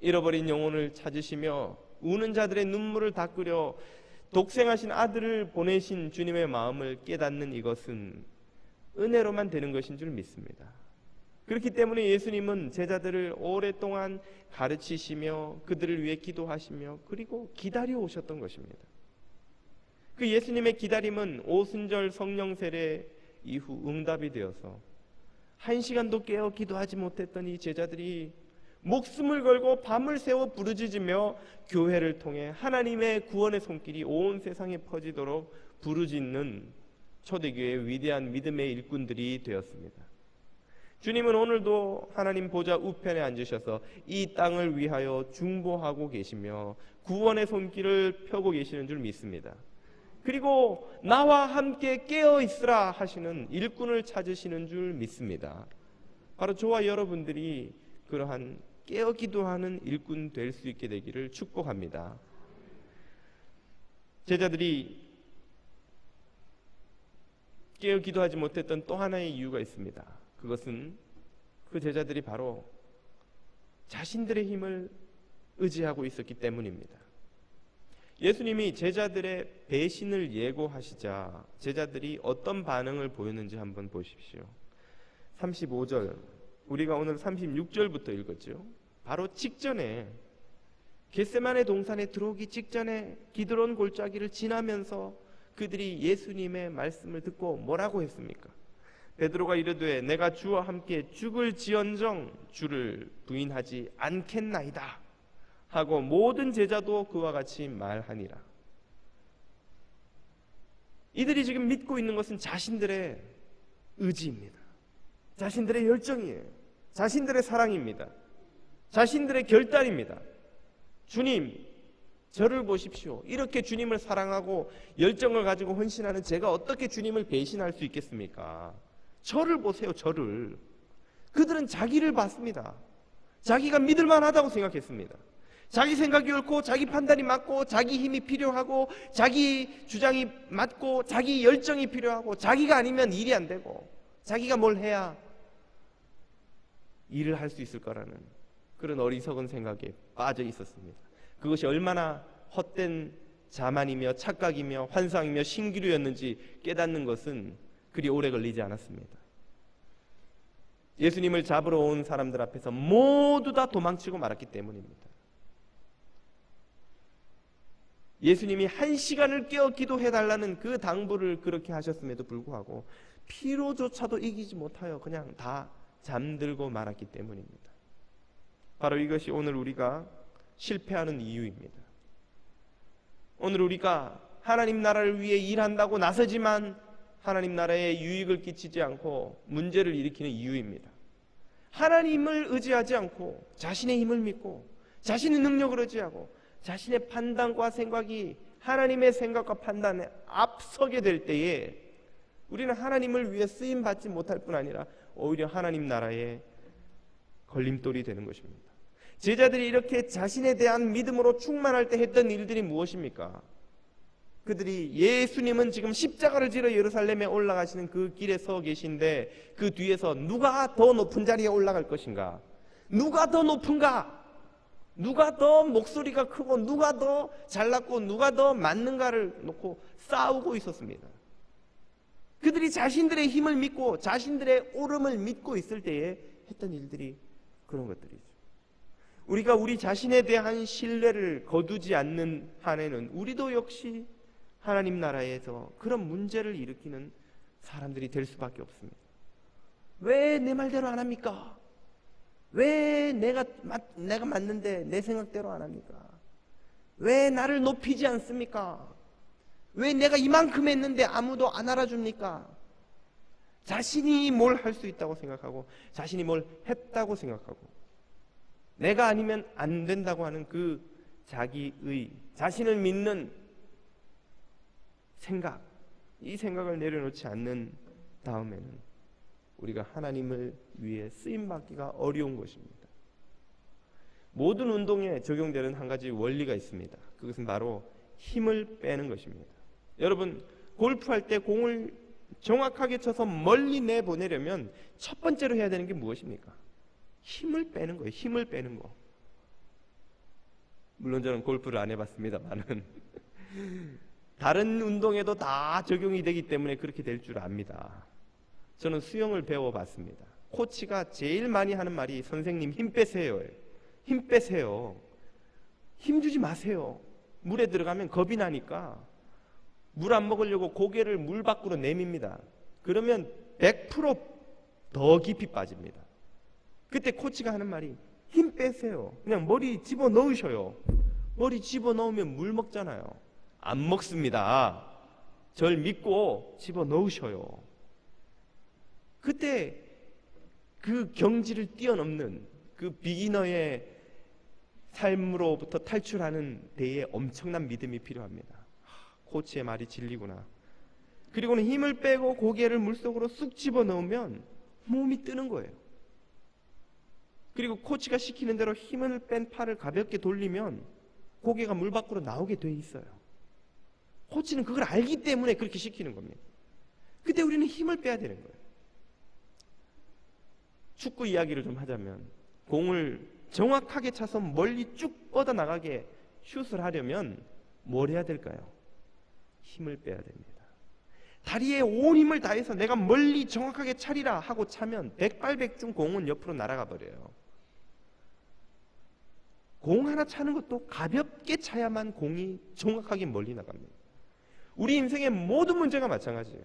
잃어버린 영혼을 찾으시며 우는 자들의 눈물을 닦으려 독생하신 아들을 보내신 주님의 마음을 깨닫는 이것은 은혜로만 되는 것인 줄 믿습니다. 그렇기 때문에 예수님은 제자들을 오랫동안 가르치시며 그들을 위해 기도하시며 그리고 기다려 오셨던 것입니다. 그 예수님의 기다림은 오순절 성령 세례 이후 응답이 되어서 1시간도 깨어 기도하지 못했던 이 제자들이 목숨을 걸고 밤을 새워 부르짖으며 교회를 통해 하나님의 구원의 손길이 온 세상에 퍼지도록 부르짖는 초대교회의 위대한 믿음의 일꾼들이 되었습니다. 주님은 오늘도 하나님 보좌 우편에 앉으셔서 이 땅을 위하여 중보하고 계시며 구원의 손길을 펴고 계시는 줄 믿습니다. 그리고 나와 함께 깨어 있으라 하시는 일꾼을 찾으시는 줄 믿습니다. 바로 저와 여러분들이 그러한 깨어 기도하는 일꾼 될 수 있게 되기를 축복합니다. 제자들이 깨어 기도하지 못했던 또 하나의 이유가 있습니다. 그것은 그 제자들이 바로 자신들의 힘을 의지하고 있었기 때문입니다. 예수님이 제자들의 배신을 예고하시자 제자들이 어떤 반응을 보였는지 한번 보십시오. 35절, 우리가 오늘 36절부터 읽었죠. 바로 직전에 겟세마네 동산에 들어오기 직전에 기드론 골짜기를 지나면서 그들이 예수님의 말씀을 듣고 뭐라고 했습니까? 베드로가 이르되 내가 주와 함께 죽을지언정 주를 부인하지 않겠나이다 하고 모든 제자도 그와 같이 말하니라. 이들이 지금 믿고 있는 것은 자신들의 의지입니다. 자신들의 열정이에요. 자신들의 사랑입니다. 자신들의 결단입니다. 주님, 저를 보십시오. 이렇게 주님을 사랑하고 열정을 가지고 헌신하는 제가 어떻게 주님을 배신할 수 있겠습니까? 저를 보세요, 저를. 그들은 자기를 봤습니다. 자기가 믿을 만하다고 생각했습니다. 자기 생각이 옳고 자기 판단이 맞고 자기 힘이 필요하고 자기 주장이 맞고 자기 열정이 필요하고 자기가 아니면 일이 안 되고 자기가 뭘 해야 일을 할 수 있을 거라는 그런 어리석은 생각에 빠져 있었습니다. 그것이 얼마나 헛된 자만이며 착각이며 환상이며 신기루였는지 깨닫는 것은 그리 오래 걸리지 않았습니다. 예수님을 잡으러 온 사람들 앞에서 모두 다 도망치고 말았기 때문입니다. 예수님이 1시간을 깨어 기도해달라는 그 당부를 그렇게 하셨음에도 불구하고 피로조차도 이기지 못하여 그냥 다 잠들고 말았기 때문입니다. 바로 이것이 오늘 우리가 실패하는 이유입니다. 오늘 우리가 하나님 나라를 위해 일한다고 나서지만 하나님 나라에 유익을 끼치지 않고 문제를 일으키는 이유입니다. 하나님을 의지하지 않고 자신의 힘을 믿고 자신의 능력을 의지하고 자신의 판단과 생각이 하나님의 생각과 판단에 앞서게 될 때에 우리는 하나님을 위해 쓰임받지 못할 뿐 아니라 오히려 하나님 나라의 걸림돌이 되는 것입니다. 제자들이 이렇게 자신에 대한 믿음으로 충만할 때 했던 일들이 무엇입니까? 그들이 예수님은 지금 십자가를 지러 예루살렘에 올라가시는 그 길에 서 계신데 그 뒤에서 누가 더 높은 자리에 올라갈 것인가? 누가 더 높은가? 누가 더 목소리가 크고 누가 더 잘났고 누가 더 맞는가를 놓고 싸우고 있었습니다. 그들이 자신들의 힘을 믿고 자신들의 옳음을 믿고 있을 때에 했던 일들이 그런 것들이죠. 우리가 우리 자신에 대한 신뢰를 거두지 않는 한에는 우리도 역시 하나님 나라에서 그런 문제를 일으키는 사람들이 될 수밖에 없습니다. 왜 내 말대로 안 합니까? 왜 내가 맞는데 내 생각대로 안 합니까? 왜 나를 높이지 않습니까? 왜 내가 이만큼 했는데 아무도 안 알아줍니까? 자신이 뭘 할 수 있다고 생각하고 자신이 뭘 했다고 생각하고 내가 아니면 안 된다고 하는 그 자기의 자신을 믿는 생각, 이 생각을 내려놓지 않는 다음에는 우리가 하나님을 위해 쓰임받기가 어려운 것입니다. 모든 운동에 적용되는 한 가지 원리가 있습니다. 그것은 바로 힘을 빼는 것입니다. 여러분, 골프할 때 공을 정확하게 쳐서 멀리 내보내려면 첫 번째로 해야 되는 게 무엇입니까? 힘을 빼는 거예요. 힘을 빼는 거. 물론 저는 골프를 안 해봤습니다만은 다른 운동에도 다 적용이 되기 때문에 그렇게 될 줄 압니다. 저는 수영을 배워봤습니다. 코치가 제일 많이 하는 말이 선생님 힘 빼세요. 힘 빼세요. 힘 주지 마세요. 물에 들어가면 겁이 나니까 물 안 먹으려고 고개를 물 밖으로 내밉니다. 그러면 100% 더 깊이 빠집니다. 그때 코치가 하는 말이 힘 빼세요. 그냥 머리 집어넣으셔요. 머리 집어넣으면 물 먹잖아요. 안 먹습니다. 절 믿고 집어넣으셔요. 그때 그 경지를 뛰어넘는 그 비기너의 삶으로부터 탈출하는 데에 엄청난 믿음이 필요합니다. 코치의 말이 진리구나. 그리고는 힘을 빼고 고개를 물속으로 쑥 집어넣으면 몸이 뜨는 거예요. 그리고 코치가 시키는 대로 힘을 뺀 팔을 가볍게 돌리면 고개가 물 밖으로 나오게 돼 있어요. 코치는 그걸 알기 때문에 그렇게 시키는 겁니다. 그때 우리는 힘을 빼야 되는 거예요. 축구 이야기를 좀 하자면 공을 정확하게 차서 멀리 쭉 뻗어나가게 슛을 하려면 뭘 해야 될까요? 힘을 빼야 됩니다. 다리에 온 힘을 다해서 내가 멀리 정확하게 차리라 하고 차면 백발백중 공은 옆으로 날아가 버려요. 공 하나 차는 것도 가볍게 차야만 공이 정확하게 멀리 나갑니다. 우리 인생의 모든 문제가 마찬가지예요.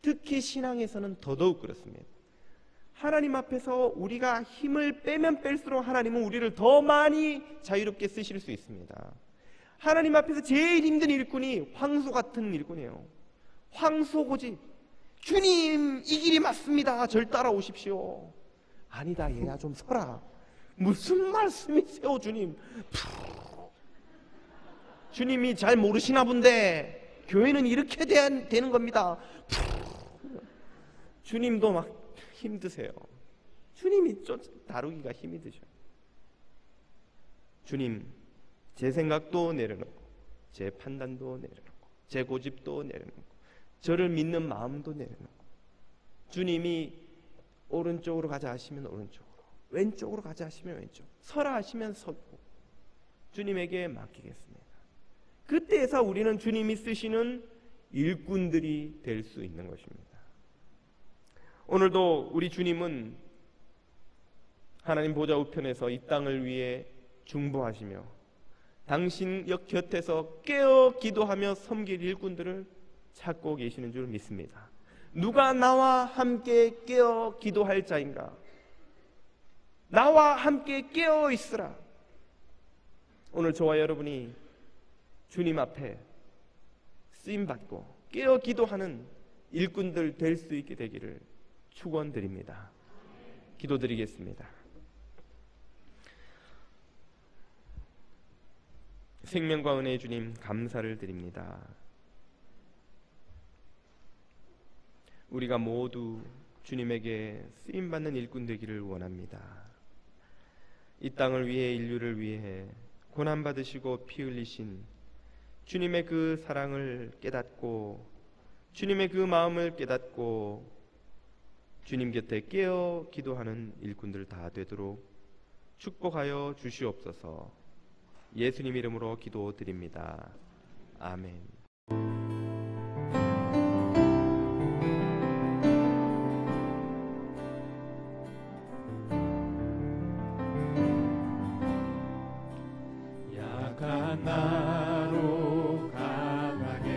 특히 신앙에서는 더더욱 그렇습니다. 하나님 앞에서 우리가 힘을 빼면 뺄수록 하나님은 우리를 더 많이 자유롭게 쓰실 수 있습니다. 하나님 앞에서 제일 힘든 일꾼이 황소 같은 일꾼이에요. 황소고집. 주님, 이 길이 맞습니다. 절 따라오십시오. 아니다, 얘야 좀 서라. 무슨 말씀이세요, 주님? 주님이 잘 모르시나 본데 교회는 이렇게 되는 겁니다. 주님도 막 힘드세요. 주님이 다루기가 힘이 드셔요. 주님, 제 생각도 내려놓고 제 판단도 내려놓고 제 고집도 내려놓고 저를 믿는 마음도 내려놓고 주님이 오른쪽으로 가자 하시면 오른쪽으로, 왼쪽으로 가자 하시면 왼쪽, 서라 하시면 서고 주님에게 맡기겠습니다. 그때에서 우리는 주님이 쓰시는 일꾼들이 될 수 있는 것입니다. 오늘도 우리 주님은 하나님 보좌 우편에서 이 땅을 위해 중보하시며 당신 곁에서 깨어 기도하며 섬길 일꾼들을 찾고 계시는 줄 믿습니다. 누가 나와 함께 깨어 기도할 자인가? 나와 함께 깨어 있으라. 오늘 저와 여러분이 주님 앞에 쓰임받고 깨어 기도하는 일꾼들 될 수 있게 되기를 축원드립니다. 기도드리겠습니다. 생명과 은혜의 주님, 감사를 드립니다. 우리가 모두 주님에게 쓰임받는 일꾼 되기를 원합니다. 이 땅을 위해, 인류를 위해 고난받으시고 피 흘리신 주님의 그 사랑을 깨닫고 주님의 그 마음을 깨닫고 주님 곁에 깨어 기도하는 일꾼들 다 되도록 축복하여 주시옵소서. 예수님 이름으로 기도드립니다. 아멘. 약한 나로 강하게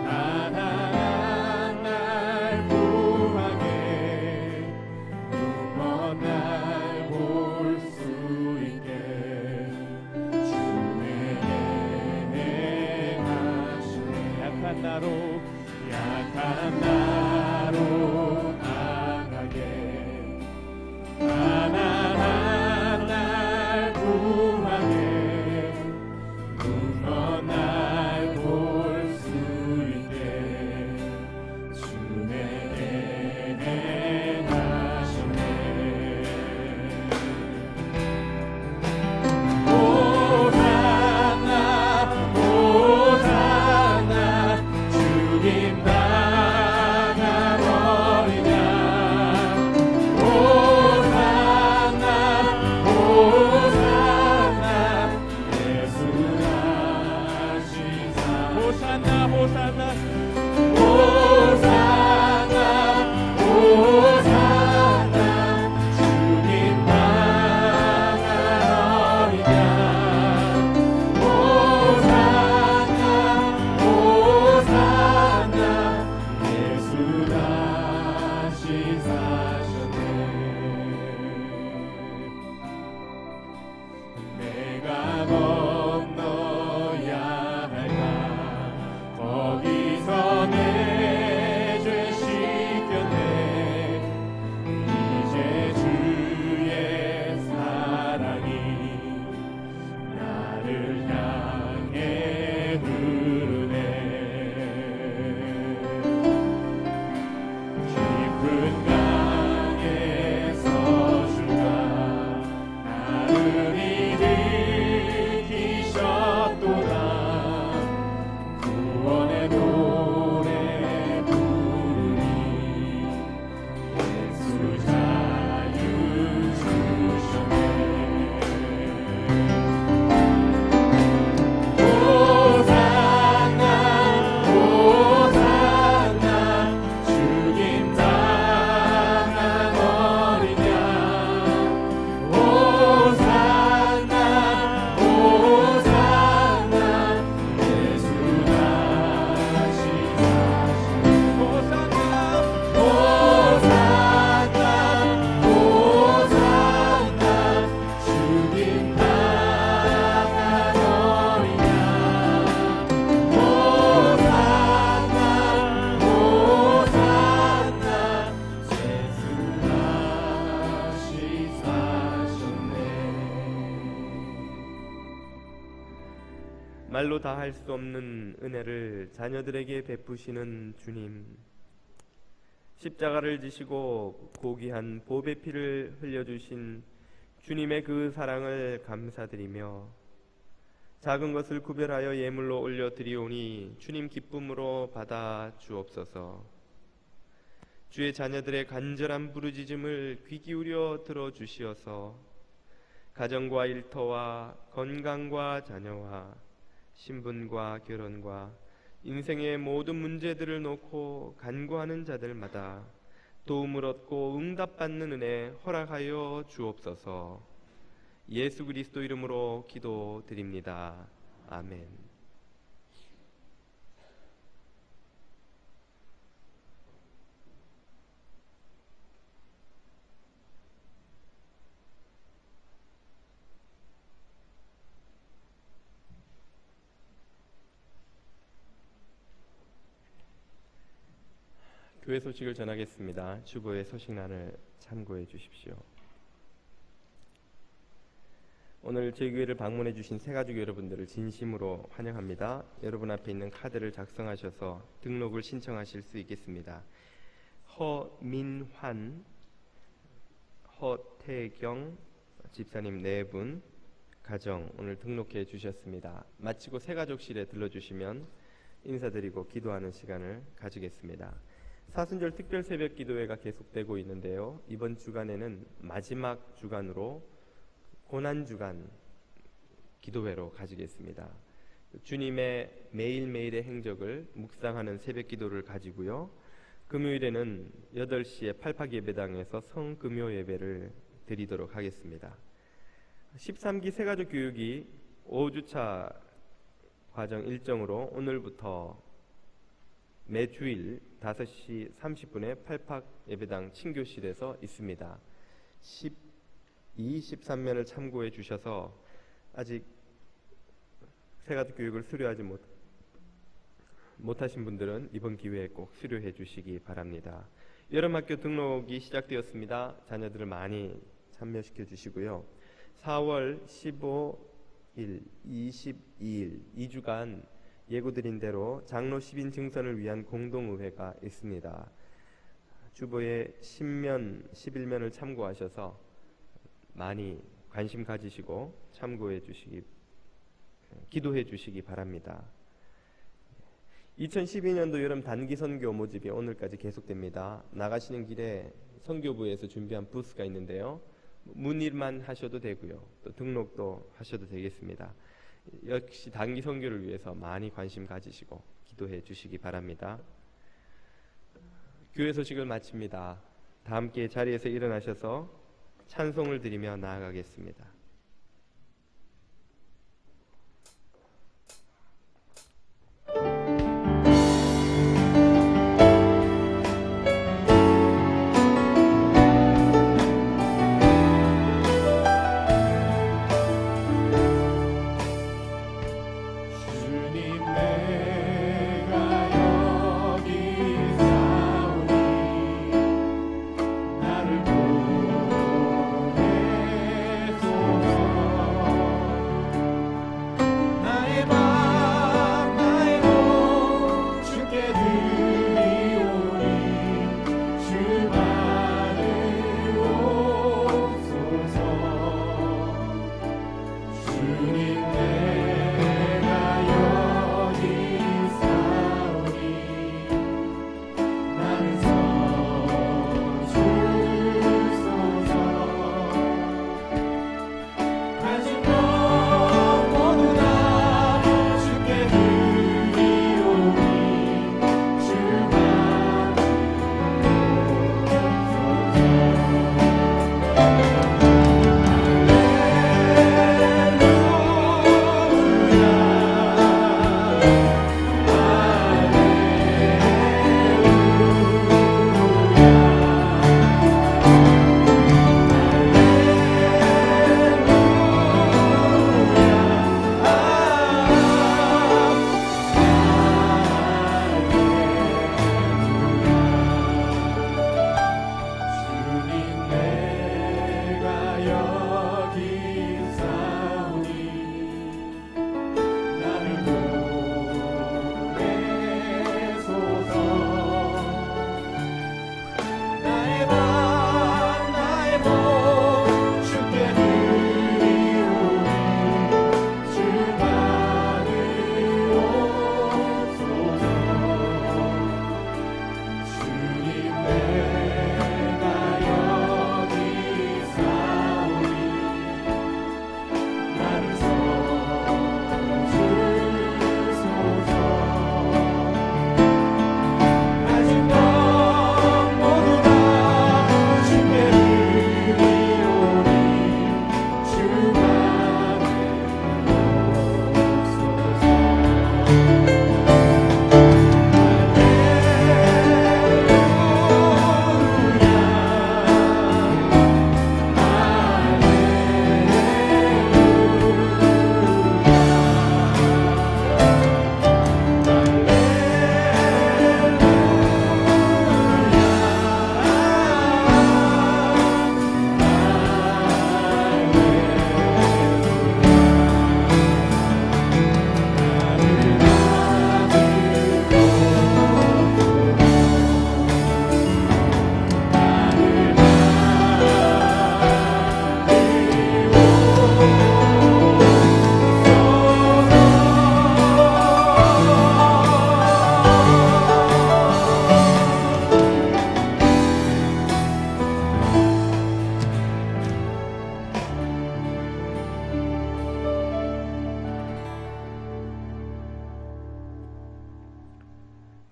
가난한 날 구하게 누워 날 볼 수 있게 주에게 행하시네. 약한 나로 강하게 가난한 날 구하게 눈먼 날 볼 수 있게 주에게 행하셨네. 말로 다 할 수 없는 은혜를 자녀들에게 베푸시는 주님, 십자가를 지시고 고귀한 보배 피를 흘려주신 주님의 그 사랑을 감사드리며 작은 것을 구별하여 예물로 올려드리오니 주님 기쁨으로 받아 주옵소서. 주의 자녀들의 간절한 부르짖음을 귀 기울여 들어주시어서 가정과 일터와 건강과 자녀와 신분과 결혼과 인생의 모든 문제들을 놓고 간구하는 자들마다 도움을 얻고 응답받는 은혜 허락하여 주옵소서. 예수 그리스도 이름으로 기도드립니다. 아멘. 교회 소식을 전하겠습니다. 주보의 소식란을 참고해 주십시오. 오늘 저희 교회를 방문해 주신 새가족 여러분들을 진심으로 환영합니다. 여러분 앞에 있는 카드를 작성하셔서 등록을 신청하실 수 있겠습니다. 허민환, 허태경 집사님 4분 가정 오늘 등록해 주셨습니다. 마치고 새가족실에 들러주시면 인사드리고 기도하는 시간을 가지겠습니다. 사순절 특별 새벽 기도회가 계속되고 있는데요. 이번 주간에는 마지막 주간으로 고난주간 기도회로 가지겠습니다. 주님의 매일매일의 행적을 묵상하는 새벽 기도를 가지고요. 금요일에는 8시에 팔팍 예배당에서 성금요 예배를 드리도록 하겠습니다. 13기 새가족 교육이 5주차 과정 일정으로 오늘부터 매주일 5시 30분에 팔팍 예배당 친교실에서 있습니다. 12, 13면을 참고해 주셔서 아직 새가족 교육을 수료하지 못하신 분들은 이번 기회에 꼭 수료해 주시기 바랍니다. 여름학교 등록이 시작되었습니다. 자녀들을 많이 참여시켜 주시고요. 4월 15일, 22일 2주간 예고드린 대로 장로 10인 증선을 위한 공동의회가 있습니다. 주보에 10면, 11면을 참고하셔서 많이 관심 가지시고 참고해 주시기, 기도해 주시기 바랍니다. 2012년도 여름 단기 선교 모집이 오늘까지 계속됩니다. 나가시는 길에 선교부에서 준비한 부스가 있는데요. 문의만 하셔도 되고요. 또 등록도 하셔도 되겠습니다. 역시 단기 선교를 위해서 많이 관심 가지시고 기도해 주시기 바랍니다. 교회 소식을 마칩니다. 다 함께 자리에서 일어나셔서 찬송을 드리며 나아가겠습니다. 나를 구해서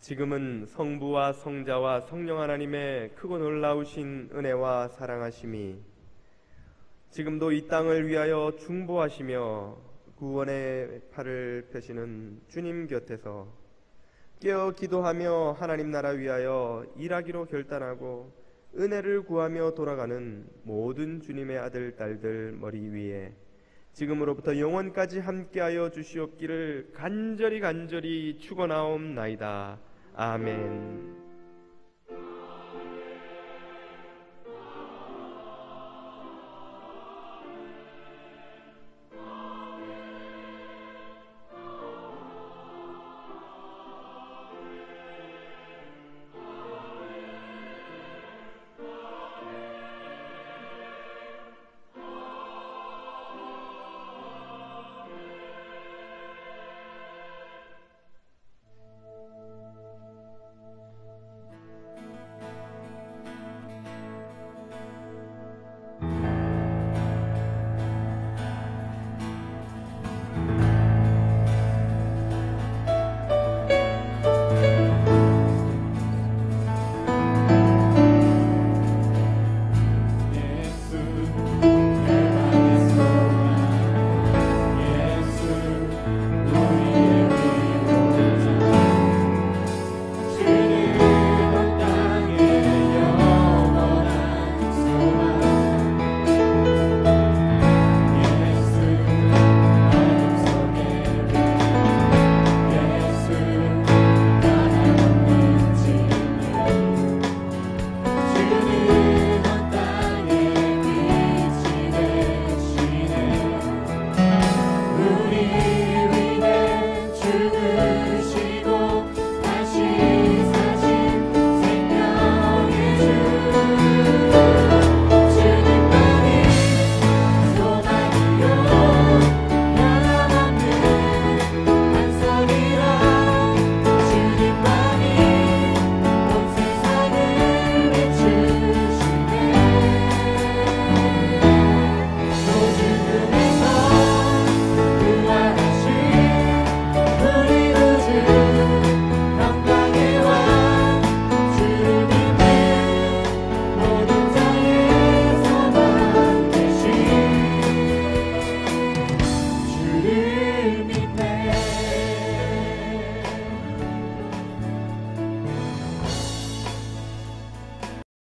지금은 성부와 성자와 성령 하나님의 크고 놀라우신 은혜와 사랑하심이 지금도 이 땅을 위하여 중보하시며 구원의 팔을 펴시는 주님 곁에서 깨어 기도하며 하나님 나라 위하여 일하기로 결단하고 은혜를 구하며 돌아가는 모든 주님의 아들 딸들 머리 위에 지금으로부터 영원까지 함께하여 주시옵기를 간절히 축원하옵나이다. 아멘.